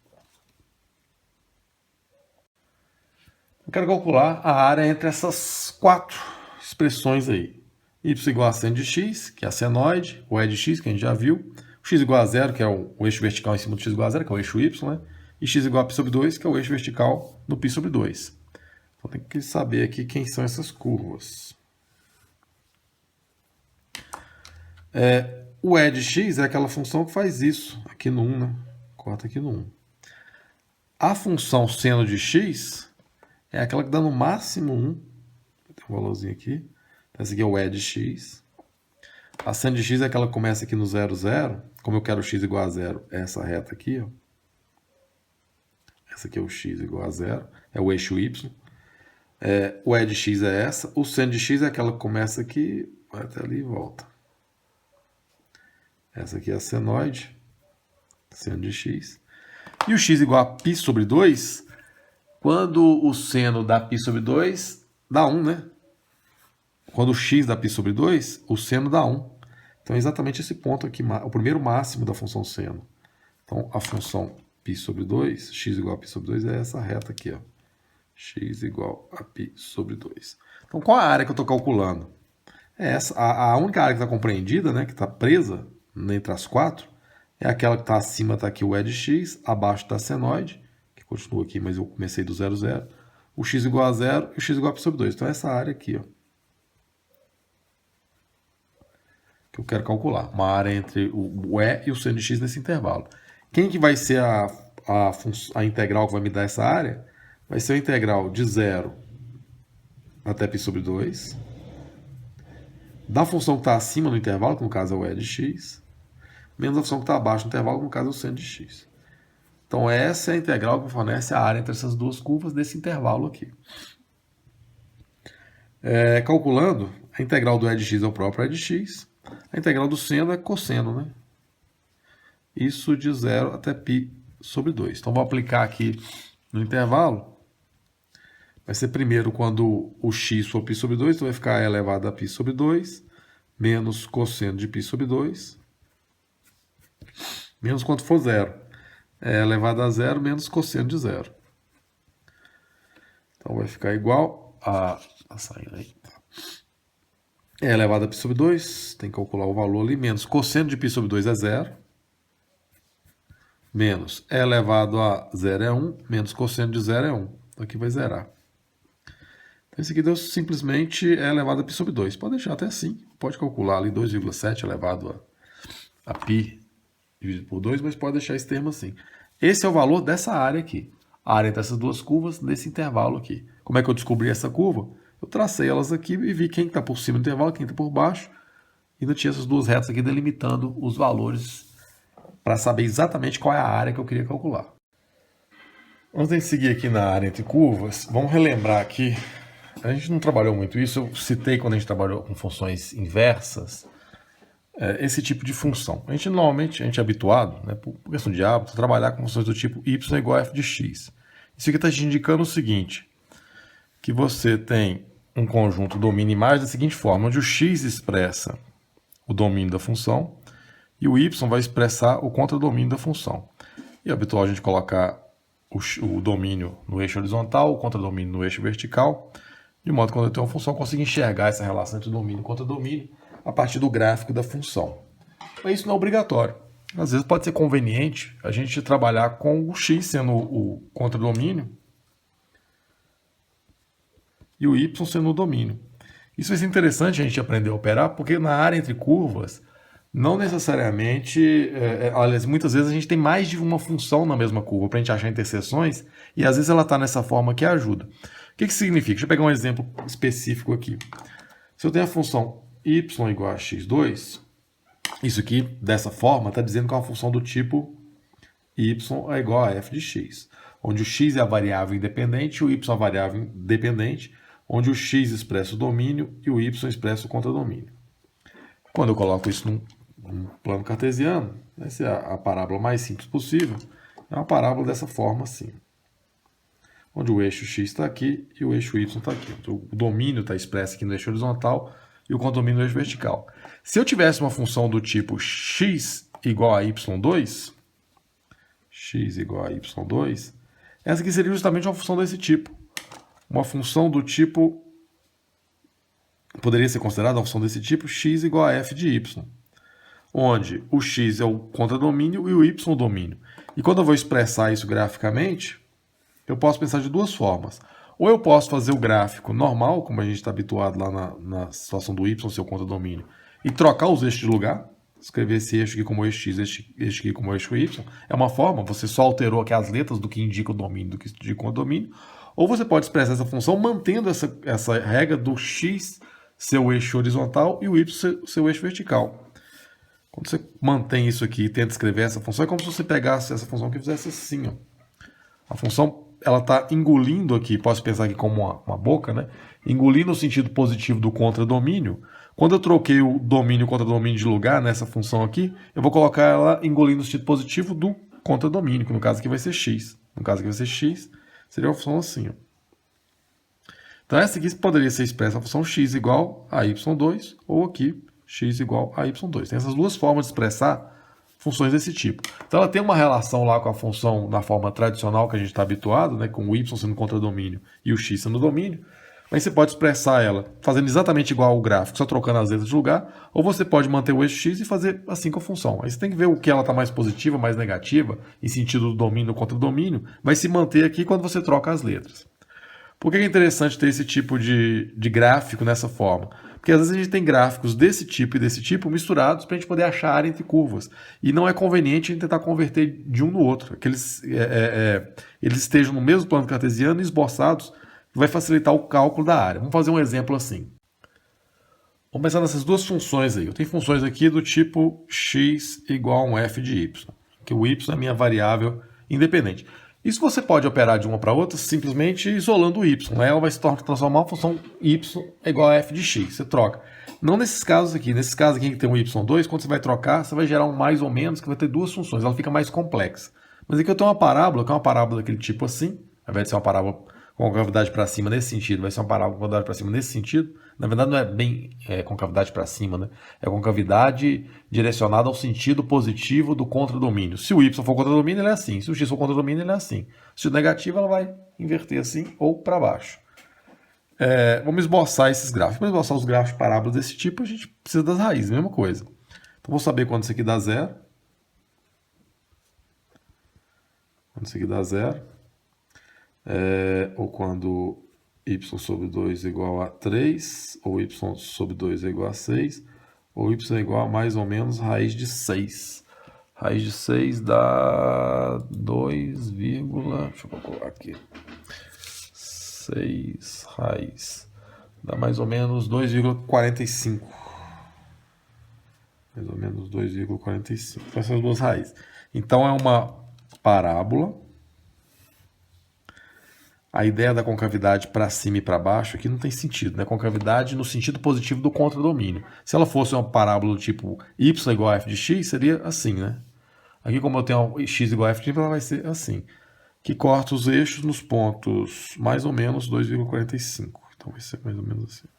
Eu quero calcular a área entre essas quatro expressões aí. Y igual a seno de x, que é a senoide, o E de x, que a gente já viu. O x igual a 0, que é o eixo vertical em cima do x igual a 0, que é o eixo y, né? E x igual a π sobre 2, que é o eixo vertical no π sobre 2. Então tem que saber aqui quem são essas curvas. O E de x é aquela função que faz isso, aqui no 1, né? Corta aqui no 1. A função seno de x é aquela que dá no máximo 1. Tem um valorzinho aqui. Então, esse aqui é o E de x. A seno de x é aquela que começa aqui no 0, 0. Como eu quero x igual a 0, é essa reta aqui, ó. Essa aqui é o x igual a 0. É o eixo y. O E de x é essa. O seno de x é aquela que começa aqui, vai até ali e volta. Essa aqui é a senoide. Seno de x. E o x igual a π sobre 2, quando o seno dá π sobre 2, dá 1, né? Quando o x dá π sobre 2, o seno dá 1. Então é exatamente esse ponto aqui, o primeiro máximo da função seno. Então a função π sobre 2, x igual a π sobre 2, é essa reta aqui, ó. X igual a π sobre 2. Então qual a área que eu estou calculando? É essa. A única área que está compreendida, né, que está presa entre as quatro, é aquela que está acima, está aqui o E de x, abaixo está a senoide, que continua aqui, mas eu comecei do 0, 0. O x igual a 0 e o x igual a π sobre 2. Então é essa área aqui, ó, que eu quero calcular. Uma área entre o E e o seno de x nesse intervalo. Quem que vai ser a integral que vai me dar essa área? Vai ser a integral de 0 até π sobre 2, da função que está acima no intervalo, que no caso é o E de x, menos a função que está abaixo no intervalo, que no caso é o seno de x. Então essa é a integral que fornece a área entre essas duas curvas desse intervalo aqui. Calculando, a integral do E de x é o próprio E de x, a integral do seno é cosseno, né? Isso de 0 até π sobre 2. Então vou aplicar aqui no intervalo. Vai ser primeiro quando o x for π sobre 2, então vai ficar e elevado a π sobre 2, menos cosseno de π sobre 2, menos quando for 0. E elevado a 0 menos cosseno de 0. Então vai ficar igual a... Tá saindo aí. E elevado a π sobre 2, tem que calcular o valor ali, menos cosseno de π sobre 2 é 0, menos E elevado a 0 é 1, menos cosseno de 0 é 1. Então aqui vai zerar. Então esse aqui deu simplesmente E elevado a π sobre 2. Pode deixar até assim. Pode calcular ali 2,7 elevado a π dividido por 2, mas pode deixar esse termo assim. Esse é o valor dessa área aqui. A área entre essas duas curvas nesse intervalo aqui. Como é que eu descobri essa curva? Eu tracei elas aqui e vi quem está por cima do intervalo, quem está por baixo. E ainda tinha essas duas retas aqui delimitando os valores para saber exatamente qual é a área que eu queria calcular. Antes de seguir aqui na área entre curvas, vamos relembrar aqui. A gente não trabalhou muito isso, eu citei quando a gente trabalhou com funções inversas, esse tipo de função. Normalmente, a gente é habituado, né, por questão de hábito, a trabalhar com funções do tipo y igual a f de x. Isso aqui está te indicando o seguinte, que você tem um conjunto domínio e imagem da seguinte forma, onde o x expressa o domínio da função e o y vai expressar o contradomínio da função. E é habitual a gente colocar o domínio no eixo horizontal, o contradomínio no eixo vertical, de modo que quando eu tenho uma função eu consigo enxergar essa relação entre domínio e contradomínio a partir do gráfico da função. Mas isso não é obrigatório. Às vezes pode ser conveniente a gente trabalhar com o x sendo o contradomínio e o y sendo o domínio. Isso vai ser interessante a gente aprender a operar, porque na área entre curvas, não necessariamente, aliás, muitas vezes a gente tem mais de uma função na mesma curva para a gente achar interseções, e às vezes ela está nessa forma que ajuda. O que significa? Deixa eu pegar um exemplo específico aqui. Se eu tenho a função y igual a x2, isso aqui, dessa forma, está dizendo que é uma função do tipo y é igual a f de x, onde o x é a variável independente e o y é a variável dependente, onde o x expressa o domínio e o y expressa o contradomínio. Quando eu coloco isso num plano cartesiano, vai ser a parábola mais simples possível, é uma parábola dessa forma assim, onde o eixo x está aqui e o eixo y está aqui. Então, o domínio está expresso aqui no eixo horizontal e o contradomínio no eixo vertical. Se eu tivesse uma função do tipo x igual a y2, essa aqui seria justamente uma função desse tipo. Uma função do tipo, poderia ser considerada uma função desse tipo, x igual a f de y, onde o x é o contradomínio e o y o domínio. E quando eu vou expressar isso graficamente, eu posso pensar de duas formas. Ou eu posso fazer o gráfico normal, como a gente está habituado lá na situação do y ser o contradomínio, e trocar os eixos de lugar, escrever esse eixo aqui como eixo x, eixo aqui como eixo y, é uma forma, você só alterou aqui as letras do que indica o domínio do que indica o contradomínio, ou você pode expressar essa função mantendo essa regra do x ser o eixo horizontal e o y ser o eixo vertical. Quando você mantém isso aqui e tenta escrever essa função, é como se você pegasse essa função aqui e fizesse assim, ó. A função, ela está engolindo aqui, posso pensar aqui como uma boca, né? Engolindo o sentido positivo do contradomínio. Quando eu troquei o domínio e o contradomínio de lugar nessa função aqui, eu vou colocar ela engolindo o sentido positivo do contradomínio, que no caso aqui vai ser x. No caso aqui vai ser x, seria uma função assim, ó. Então essa aqui poderia ser expressa a função x igual a y2, ou aqui x igual a y2. Tem essas duas formas de expressar funções desse tipo. Então ela tem uma relação lá com a função na forma tradicional que a gente está habituado, né, com o y sendo contradomínio e o x sendo domínio, mas você pode expressar ela fazendo exatamente igual ao gráfico, só trocando as letras de lugar, ou você pode manter o eixo x e fazer assim com a função. Aí você tem que ver o que ela está mais positiva, mais negativa, em sentido do domínio ou contradomínio, vai se manter aqui quando você troca as letras. Por que é interessante ter esse tipo de gráfico nessa forma? Porque às vezes a gente tem gráficos desse tipo e desse tipo misturados para a gente poder achar a área entre curvas. E não é conveniente a gente tentar converter de um no outro. Que eles estejam no mesmo plano cartesiano e esboçados, vai facilitar o cálculo da área. Vamos fazer um exemplo assim. Vamos pensar nessas duas funções aí. Eu tenho funções aqui do tipo x igual a um f de y. Que o y é a minha variável independente. Isso você pode operar de uma para outra simplesmente isolando o y. Ela vai se transformar uma função y é igual a f de x. Você troca. Não nesses casos aqui. Nesses casos aqui que tem um y2, quando você vai trocar, você vai gerar um mais ou menos que vai ter duas funções. Ela fica mais complexa. Mas aqui eu tenho uma parábola, que é uma parábola daquele tipo assim. Ao invés de ser uma parábola com concavidade para cima nesse sentido, vai ser uma parábola com concavidade para cima nesse sentido. Na verdade não é bem concavidade para cima, né? É concavidade direcionada ao sentido positivo do contradomínio. Se o y for contradomínio, ele é assim. Se o x for contradomínio, ele é assim. Se o negativo, ela vai inverter assim ou para baixo. Vamos esboçar esses gráficos. Para esboçar os gráficos de parábolas desse tipo, a gente precisa das raízes, mesma coisa. Então, vou saber quando isso aqui dá zero. Quando isso aqui dá zero. Ou quando y sobre 2 é igual a 3, ou y sobre 2 é igual a 6, ou y é igual a mais ou menos raiz de 6. Raiz de 6 dá 2, deixa eu calcular aqui. 6 raiz. Dá mais ou menos 2,45. Mais ou menos 2,45. Essas duas raízes. Então é uma parábola. A ideia da concavidade para cima e para baixo aqui não tem sentido, né? Concavidade no sentido positivo do contradomínio. Se ela fosse uma parábola do tipo y igual a f de x, seria assim, né? Aqui, como eu tenho x igual a f de x, ela vai ser assim. Que corta os eixos nos pontos mais ou menos 2,45. Então vai ser mais ou menos assim.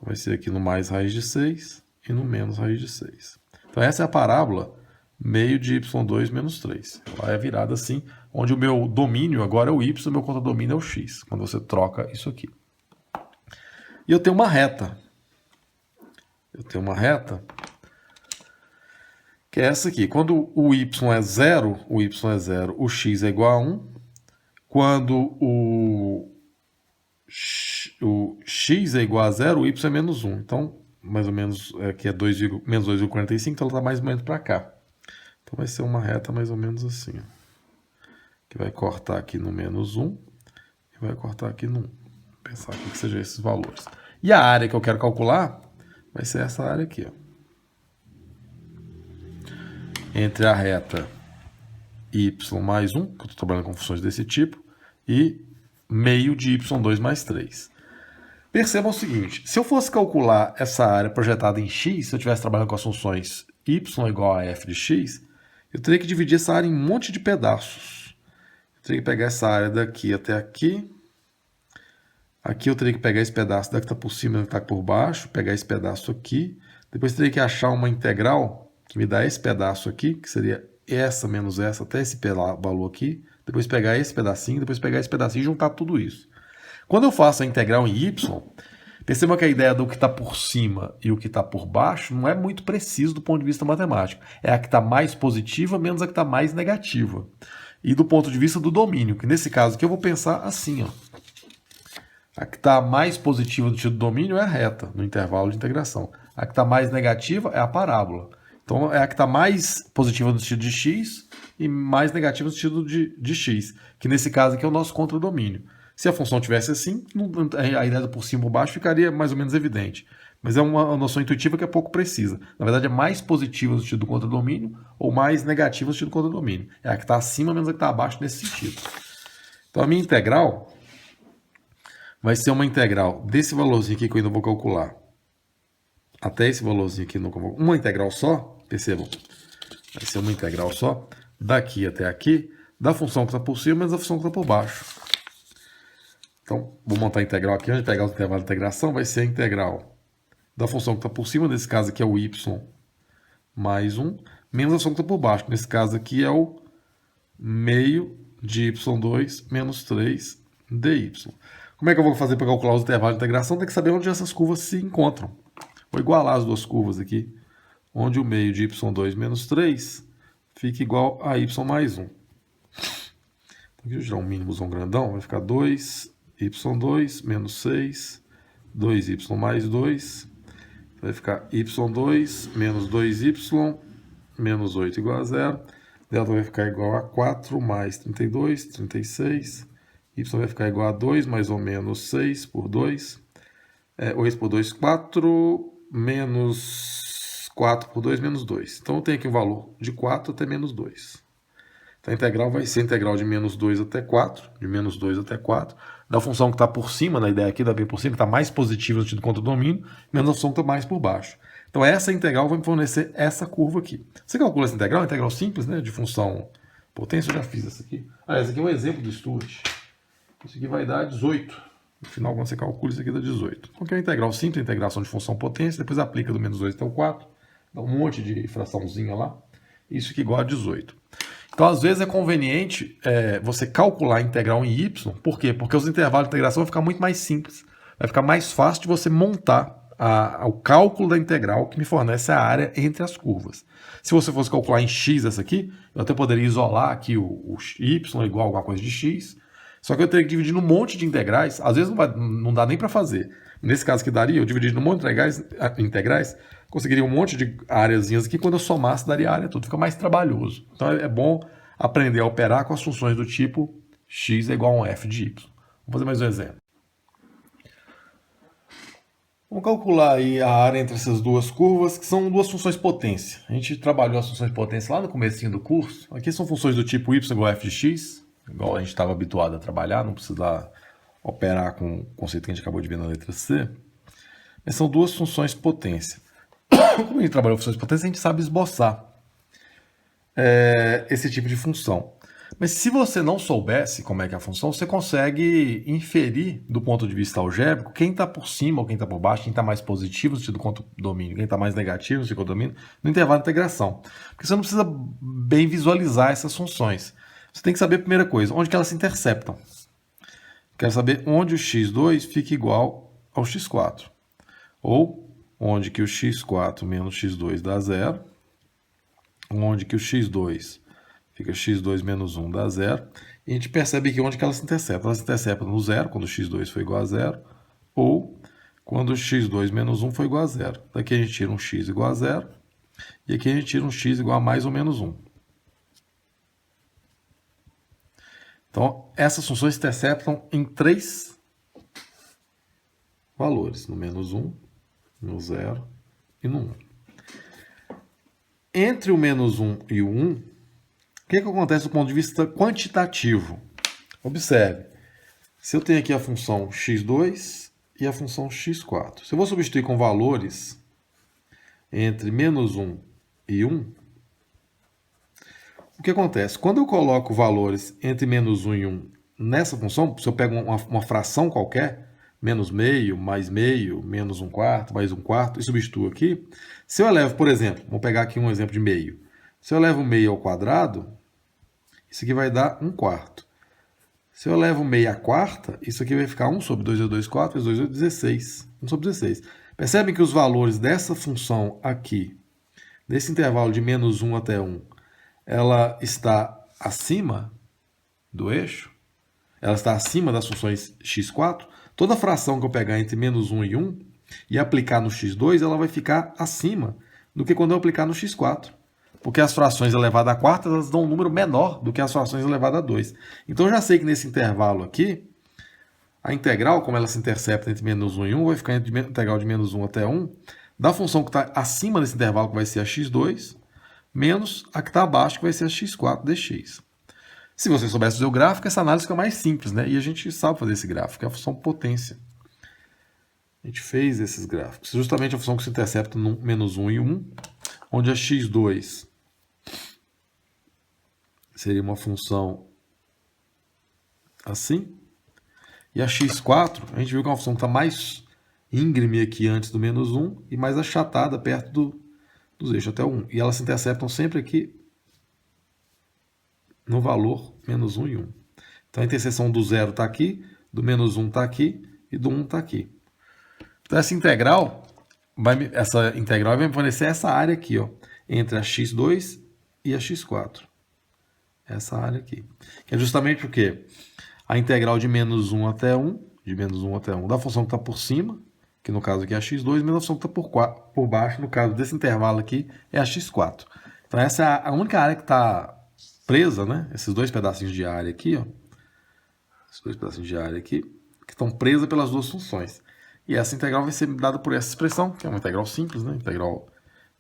Vai ser aqui no mais raiz de 6 e no menos raiz de 6. Então essa é a parábola meio de y2 menos 3. Ela é virada assim, onde o meu domínio agora é o y, o meu contradomínio é o x, quando você troca isso aqui. E eu tenho uma reta. Que é essa aqui. Quando o y é 0, o x é igual a 1. Quando o x é igual a 0, o y é menos 1. Então, mais ou menos, aqui é menos 2,45, então ela está mais ou menos para cá. Então vai ser uma reta mais ou menos assim, ó, que vai cortar aqui no menos 1 e vai cortar aqui no 1. Vou pensar aqui que sejam esses valores. E a área que eu quero calcular vai ser essa área aqui, ó. Entre a reta y mais 1, que eu estou trabalhando com funções desse tipo, e meio de y2 mais 3. Percebam o seguinte, se eu fosse calcular essa área projetada em x, se eu estivesse trabalhando com as funções y igual a f de x, eu teria que dividir essa área em um monte de pedaços. Eu teria que pegar essa área daqui até aqui. Aqui eu teria que pegar esse pedaço daqui que está por cima e que está por baixo, pegar esse pedaço aqui. Depois teria que achar uma integral que me dá esse pedaço aqui, que seria essa menos essa, até esse valor aqui. Depois pegar esse pedacinho, depois pegar esse pedacinho e juntar tudo isso. Quando eu faço a integral em y, perceba que a ideia do que está por cima e o que está por baixo não é muito preciso do ponto de vista matemático. É a que está mais positiva menos a que está mais negativa. E do ponto de vista do domínio, que nesse caso aqui eu vou pensar assim, ó. A que está mais positiva no sentido do domínio é a reta, no intervalo de integração. A que está mais negativa é a parábola. Então é a que está mais positiva no sentido de x e mais negativa no sentido de x, que nesse caso aqui é o nosso contradomínio. Se a função tivesse assim, a ideia do por cima e por baixo ficaria mais ou menos evidente. Mas é uma noção intuitiva que é pouco precisa. Na verdade, é mais positiva no sentido do contradomínio ou mais negativa no sentido do contradomínio. É a que está acima menos a que está abaixo nesse sentido. Então, a minha integral vai ser uma integral desse valorzinho aqui que eu ainda vou calcular até esse valorzinho aqui, uma integral só, percebam, vai ser uma integral só, daqui até aqui, da função que está por cima menos da função que está por baixo. Então, vou montar a integral aqui, onde pegar o intervalo de integração, vai ser a integral da função que está por cima, nesse caso aqui é o y mais 1, menos a função que está por baixo, nesse caso aqui é o meio de y2 menos 3 dy. Como é que eu vou fazer para calcular os intervalos de integração? Tem que saber onde essas curvas se encontram. Vou igualar as duas curvas aqui, onde o meio de y2 menos 3 fica igual a y mais 1. Então, aqui eu tirar um mínimozão grandão, vai ficar 2y2 menos 6, 2y mais 2, vai ficar y2 menos 2y menos 8 igual a 0. Delta vai ficar igual a 4 mais 32, 36. Y vai ficar igual a 2 mais ou menos 6 por 2. 8 por 2, 4, menos 4 por 2, menos 2. Então eu tenho aqui um valor de 4 até menos 2. Então a integral vai ser a integral de menos 2 até 4, de menos 2 até 4, da função que está por cima, na ideia aqui, da bem por cima, que está mais positiva no sentido contra o domínio, menos a função que está mais por baixo. Então essa integral vai me fornecer essa curva aqui. Você calcula essa integral simples, né, de função potência, eu já fiz essa aqui. Esse aqui é um exemplo do Stuart. Isso aqui vai dar 18. No final, quando você calcula, isso aqui dá 18. Então, que é uma integral simples, integração de função potência, depois aplica do menos 2 até o 4, dá um monte de fraçãozinha lá, isso aqui igual a 18. Então, às vezes é conveniente você calcular a integral em y, por quê? Porque os intervalos de integração vão ficar muito mais simples, vai ficar mais fácil de você montar o cálculo da integral que me fornece a área entre as curvas. Se você fosse calcular em x essa aqui, eu até poderia isolar aqui o y igual a alguma coisa de x, só que eu teria que dividir num monte de integrais, às vezes não dá nem para fazer. Nesse caso que daria, eu dividir num monte de integrais, conseguiria um monte de áreazinhas aqui, quando eu somasse daria a área toda, fica mais trabalhoso. Então é bom aprender a operar com as funções do tipo x é igual a um f de y. Vamos fazer mais um exemplo. Vamos calcular aí a área entre essas duas curvas, que são duas funções potência. A gente trabalhou as funções potência lá no comecinho do curso. Aqui são funções do tipo y igual a f de x, igual a gente estava habituado a trabalhar, não precisa operar com o conceito que a gente acabou de ver na letra C. Mas são duas funções potência. Como a gente trabalhou funções potência, a gente sabe esboçar esse tipo de função. Mas se você não soubesse como é que é a função, você consegue inferir, do ponto de vista algébrico, quem está por cima ou quem está por baixo, quem está mais positivo no sentido contra o domínio, quem está mais negativo no sentido contra o domínio, no intervalo de integração. Porque você não precisa bem visualizar essas funções. Você tem que saber a primeira coisa, onde que elas se interceptam. Quero saber onde o x2 fica igual ao x4. Ou onde que o x4 menos x2 dá 0. Onde que o x2 fica x2 menos 1 dá 0. E a gente percebe que onde que elas se interceptam. Elas se interceptam no 0, quando o x2 for igual a 0. Ou quando o x2 menos 1 for igual a 0. Daqui a gente tira um x igual a 0. E aqui a gente tira um x igual a mais ou menos 1. Então, essas funções se interceptam em 3 valores. No menos 1, no 0 e no 1. Entre o menos 1 e o 1, o que acontece do ponto de vista quantitativo? Observe, se eu tenho aqui a função x2 e a função x4, se eu vou substituir com valores entre menos 1 e 1, o que acontece? Quando eu coloco valores entre menos 1 e 1 nessa função, se eu pego uma fração qualquer, menos meio, mais meio, menos 1/4, mais 1/4, e substituo aqui, se eu elevo, por exemplo, vamos pegar aqui um exemplo de meio. Se eu levo meio ao quadrado, isso aqui vai dar 1/4. Se eu levo meio à quarta, isso aqui vai ficar 1 sobre 2 vezes 2, 4, vezes 2 vezes 16. 1 sobre 16. Percebem que os valores dessa função aqui, desse intervalo de menos 1 até 1, ela está acima do eixo? Ela está acima das funções x4? Toda fração que eu pegar entre menos 1 e 1 e aplicar no x2, ela vai ficar acima do que quando eu aplicar no x4. Porque as frações elevadas à quarta, elas dão um número menor do que as frações elevadas a 2. Então, eu já sei que nesse intervalo aqui, a integral, como ela se intercepta entre menos 1 e 1, vai ficar entre a integral de menos 1 até 1, da função que está acima desse intervalo, que vai ser a x2, menos a que está abaixo, que vai ser a x4 dx. Se você soubesse fazer o gráfico, essa análise fica mais simples, né? E a gente sabe fazer esse gráfico, é a função potência. A gente fez esses gráficos. Justamente a função que se intercepta no menos 1 e 1, onde a x2 seria uma função assim. E a x4, a gente viu que é uma função que está mais íngreme aqui antes do menos 1 e mais achatada perto dos eixos até o 1. E elas se interceptam sempre aqui no valor menos 1 e 1. Então a interseção do 0 está aqui, do menos 1 está aqui e do 1 está aqui. Então essa integral vai me fornecer essa área aqui, ó, entre a x2 e a x4. Essa área aqui. Que é justamente porque a integral de menos 1 até 1, da função que está por cima, que no caso aqui é a x2, menos a função que está por baixo, no caso desse intervalo aqui, é a x4. Então essa é a única área que está presa, né? Esses dois pedacinhos de área aqui, ó. Esses dois pedacinhos de área aqui, que estão presas pelas duas funções. E essa integral vai ser dada por essa expressão, que é uma integral simples, né? Integral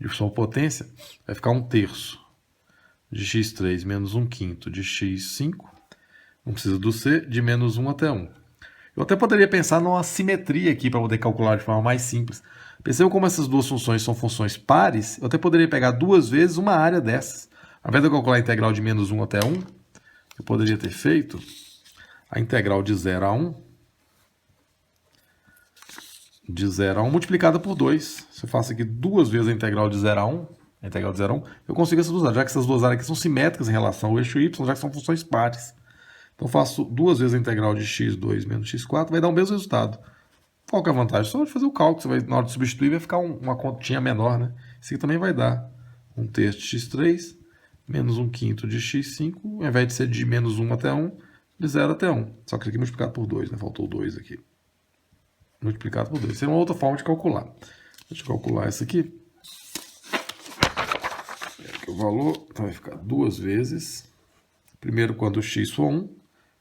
de função potência, vai ficar 1/3 de x3 menos 1/5 de x5, não precisa do c, de menos 1 até 1. Eu até poderia pensar numa simetria aqui para poder calcular de forma mais simples. Percebam como essas duas funções são funções pares? Eu até poderia pegar duas vezes uma área dessas. Ao invés de eu calcular a integral de menos 1 até 1, eu poderia ter feito a integral de 0 a 1, multiplicada por 2. Se eu faço aqui duas vezes a integral de 0 a 1, eu consigo essas duas áreas, já que essas duas áreas aqui são simétricas em relação ao eixo y, já que são funções pares. Então eu faço duas vezes a integral de x2 menos x4, vai dar o mesmo resultado. Qual que é a vantagem? Só de fazer o cálculo, você vai, na hora de substituir vai ficar uma continha menor, né? Isso aqui também vai dar 1/3 de x3 menos 1/5 de x5, ao invés de ser de menos 1 até 1, de 0 até 1. Só que isso aqui é multiplicado por 2, né? Faltou 2 aqui. Multiplicado por 2. Seria uma outra forma de calcular. Deixa eu calcular essa aqui. Aqui o valor, então vai ficar duas vezes. Primeiro quando o x for 1.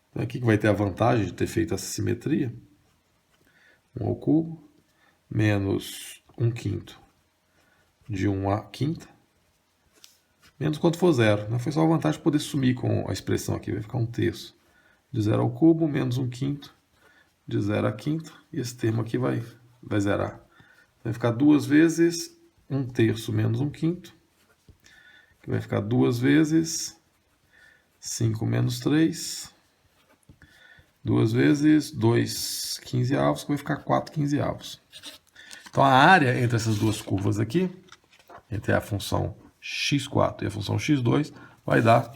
Então aqui que vai ter a vantagem de ter feito essa simetria. 1 ao cubo menos 1/5 de 1 à quinta. Menos quando for 0. Né? Foi só a vantagem de poder sumir com a expressão aqui. Vai ficar 1/3 de 0 ao cubo menos 1/5 de 0 à quinta. E esse termo aqui vai zerar. Vai ficar duas vezes 1/3 menos 1/5. Que vai ficar duas vezes 5 menos 3. Duas vezes 2 15avos, que vai ficar 4 15avos. Então a área entre essas duas curvas aqui, entre a função x4 e a função x2, vai dar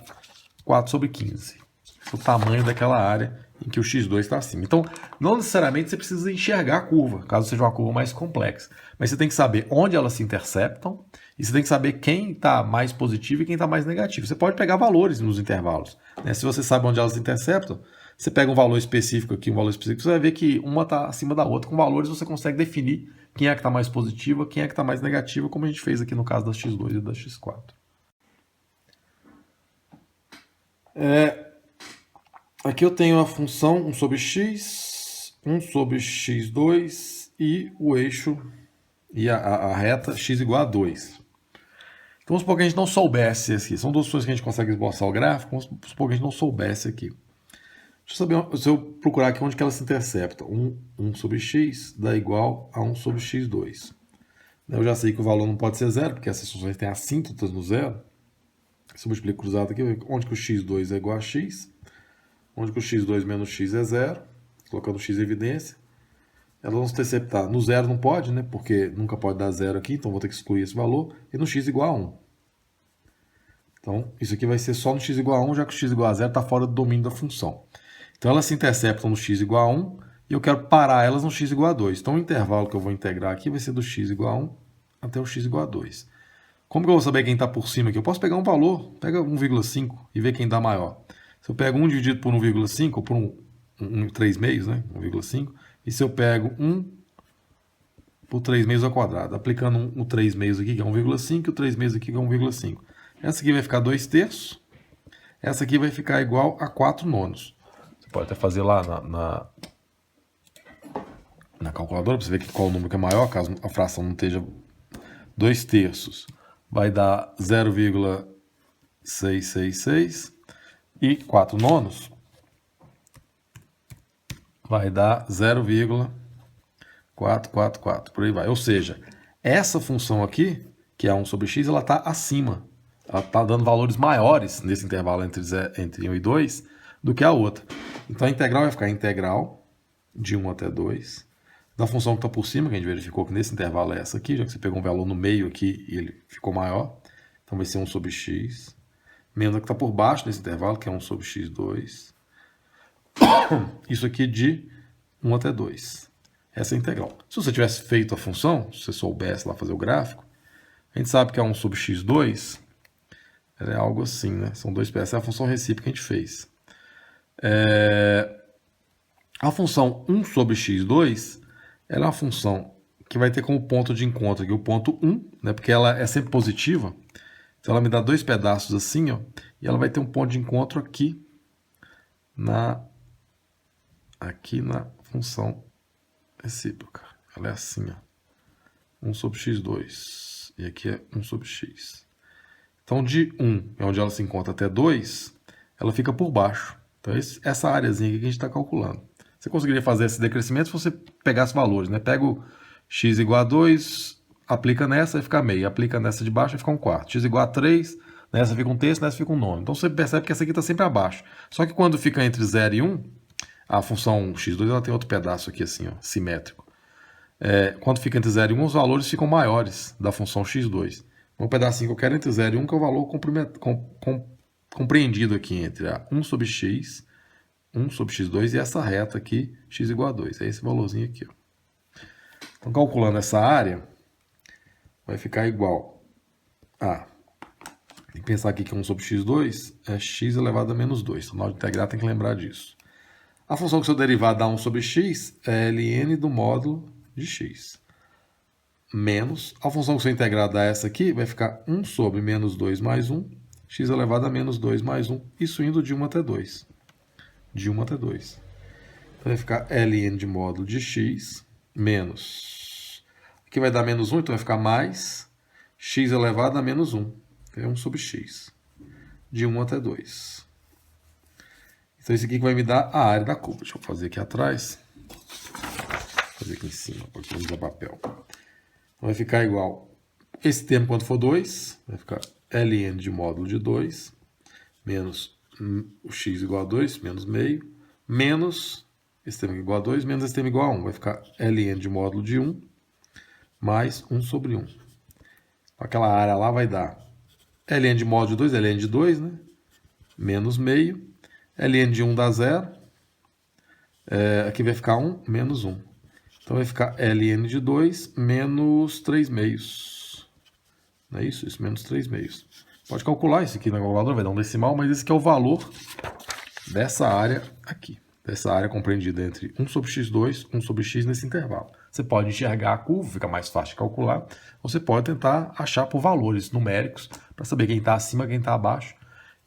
4 sobre 15. Esse é o tamanho daquela área em que o x2 está acima. Então, não necessariamente você precisa enxergar a curva, caso seja uma curva mais complexa. Mas você tem que saber onde elas se interceptam e você tem que saber quem está mais positivo e quem está mais negativo. Você pode pegar valores nos intervalos. Né? Se você sabe onde elas se interceptam, você pega um valor específico aqui, um valor específico, você vai ver que uma está acima da outra. Com valores você consegue definir quem é que está mais positiva, quem é que está mais negativa, como a gente fez aqui no caso da x2 e da x4. Aqui eu tenho a função 1 sobre x, 1 sobre x2 e o eixo e a reta x igual a 2. Então vamos supor que a gente não soubesse aqui. São duas funções que a gente consegue esboçar o gráfico. Vamos supor que a gente não soubesse aqui. Deixa eu saber, se eu procurar aqui onde que elas se interceptam. 1 sobre x dá igual a 1 sobre x2. Eu já sei que o valor não pode ser zero, porque essas funções têm assíntotas no zero. Se eu multiplico cruzado aqui, onde que o x2 é igual a x, onde que o x2 menos x é zero, colocando x em evidência. Elas vão se interceptar. No zero não pode, né? Porque nunca pode dar zero aqui, então vou ter que excluir esse valor. E no x igual a 1. Então, isso aqui vai ser só no x igual a 1, já que o x igual a 0 está fora do domínio da função. Então, elas se interceptam no x igual a 1 e eu quero parar elas no x igual a 2. Então, o intervalo que eu vou integrar aqui vai ser do x igual a 1 até o x igual a 2. Como que eu vou saber quem está por cima aqui? Eu posso pegar um valor, pega 1,5 e ver quem dá maior. Se eu pego 1 dividido por 1,5, ou por 3 meios, né? 1,5, e se eu pego 1 por 3 meios ao quadrado, aplicando o 3 meios aqui, que é 1,5, e o 3 meios aqui, que é 1,5. Essa aqui vai ficar 2/3, essa aqui vai ficar igual a 4 nonos. Você pode até fazer lá na calculadora, para você ver qual o número que é maior, caso a fração não esteja 2/3. Vai dar 0,666 e 4 nonos vai dar 0,444, por aí vai. Ou seja, essa função aqui, que é 1 sobre x, ela está acima. Ela está dando valores maiores nesse intervalo entre 1 e 2 do que a outra. Então a integral vai ficar a integral de 1 até 2 da função que está por cima, que a gente verificou que nesse intervalo é essa aqui, já que você pegou um valor no meio aqui e ele ficou maior. Então vai ser 1 sobre x, menos a que está por baixo nesse intervalo, que é 1 sobre x2. Isso aqui de 1 até 2. Essa é a integral. Se você tivesse feito a função, se você soubesse lá fazer o gráfico, a gente sabe que é 1 sobre x2, é algo assim, né? São dois pedaços, é a função recíproca que a gente fez. A função 1 sobre x2, ela é uma função que vai ter como ponto de encontro aqui o ponto 1, né? Porque ela é sempre positiva. Então ela me dá dois pedaços assim, ó, e ela vai ter um ponto de encontro aqui na função recíproca. Ela é assim, ó. 1 sobre x2. E aqui é 1 sobre x. Então, de 1 é onde ela se encontra até 2, ela fica por baixo. Então, essa áreazinha aqui que a gente está calculando. Você conseguiria fazer esse decrescimento se você pegasse valores, né? Pega o x igual a 2, aplica nessa, vai ficar meio. Aplica nessa de baixo, vai ficar um quarto. X igual a 3, nessa fica um terço, nessa fica um nono. Então, você percebe que essa aqui está sempre abaixo. Só que quando fica entre 0 e 1, a função x2 ela tem outro pedaço aqui assim, ó, simétrico. Quando fica entre 0 e 1, os valores ficam maiores da função x2. Um pedacinho que eu quero entre 0 e 1, que é o valor compreendido aqui entre a 1 sobre x, 1 sobre x2 e essa reta aqui, x igual a 2. É esse valorzinho aqui. Ó. Então, calculando essa área, vai ficar igual a... Tem que pensar aqui que 1 sobre x2 é x elevado a menos 2. Então, na hora de integrar, tem que lembrar disso. A função que seu derivado dá 1 sobre x é ln do módulo de x. Menos, a função que seu integrado dá essa aqui, vai ficar 1 sobre menos 2 mais 1, x elevado a menos 2 mais 1, isso indo de 1 até 2. De 1 até 2. Então vai ficar ln de módulo de x, menos... Aqui vai dar menos 1, então vai ficar mais x elevado a menos 1. É 1 sobre x. De 1 até 2. Então esse aqui que vai me dar a área da curva. Deixa eu fazer aqui atrás. Vou fazer aqui em cima, para utilizar papel. Então vai ficar igual. Esse termo, quando for 2, vai ficar ln de módulo de 2, menos o x igual a 2, menos meio, menos esse termo igual a 2, menos esse termo igual a 1. Vai ficar ln de módulo de 1, mais 1 sobre 1. Aquela área lá vai dar ln de módulo de 2, ln de 2, né? Menos meio. ln de 1 dá 0. Aqui vai ficar 1, menos 1. Então vai ficar ln de 2 menos 3 meios. Não é isso? Isso, menos 3 meios. Pode calcular isso aqui na calculadora, vai dar um decimal, mas esse aqui é o valor dessa área aqui. Dessa área compreendida entre 1 sobre x2 e 1 sobre x nesse intervalo. Você pode enxergar a curva, fica mais fácil de calcular. Ou você pode tentar achar por valores numéricos, para saber quem está acima, quem está abaixo,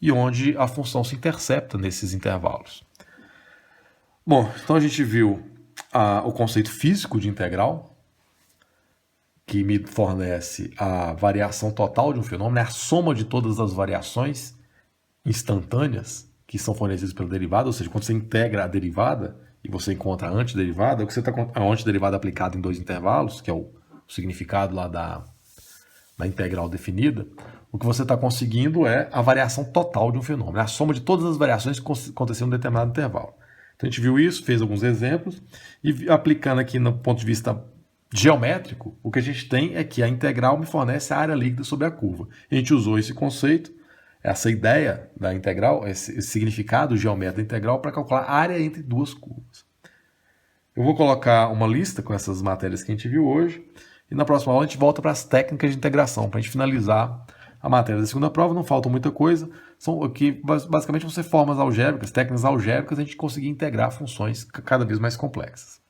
e onde a função se intercepta nesses intervalos. Bom, então a gente viu o conceito físico de integral, que me fornece a variação total de um fenômeno, é a soma de todas as variações instantâneas que são fornecidas pelo derivado, ou seja, quando você integra a derivada e você encontra a antiderivada, o que você está a antiderivada aplicada em dois intervalos, que é o significado lá da integral definida, o que você está conseguindo é a variação total de um fenômeno, a soma de todas as variações que aconteceram em um determinado intervalo. Então a gente viu isso, fez alguns exemplos, e aplicando aqui no ponto de vista geométrico, o que a gente tem é que a integral me fornece a área líquida sobre a curva. A gente usou esse conceito, essa ideia da integral, esse significado geométrico da integral para calcular a área entre duas curvas. Eu vou colocar uma lista com essas matérias que a gente viu hoje, e na próxima aula a gente volta para as técnicas de integração, para a gente finalizar a matéria da segunda prova. Não falta muita coisa, são aqui basicamente vão ser formas algébricas, técnicas algébricas, a gente conseguir integrar funções cada vez mais complexas.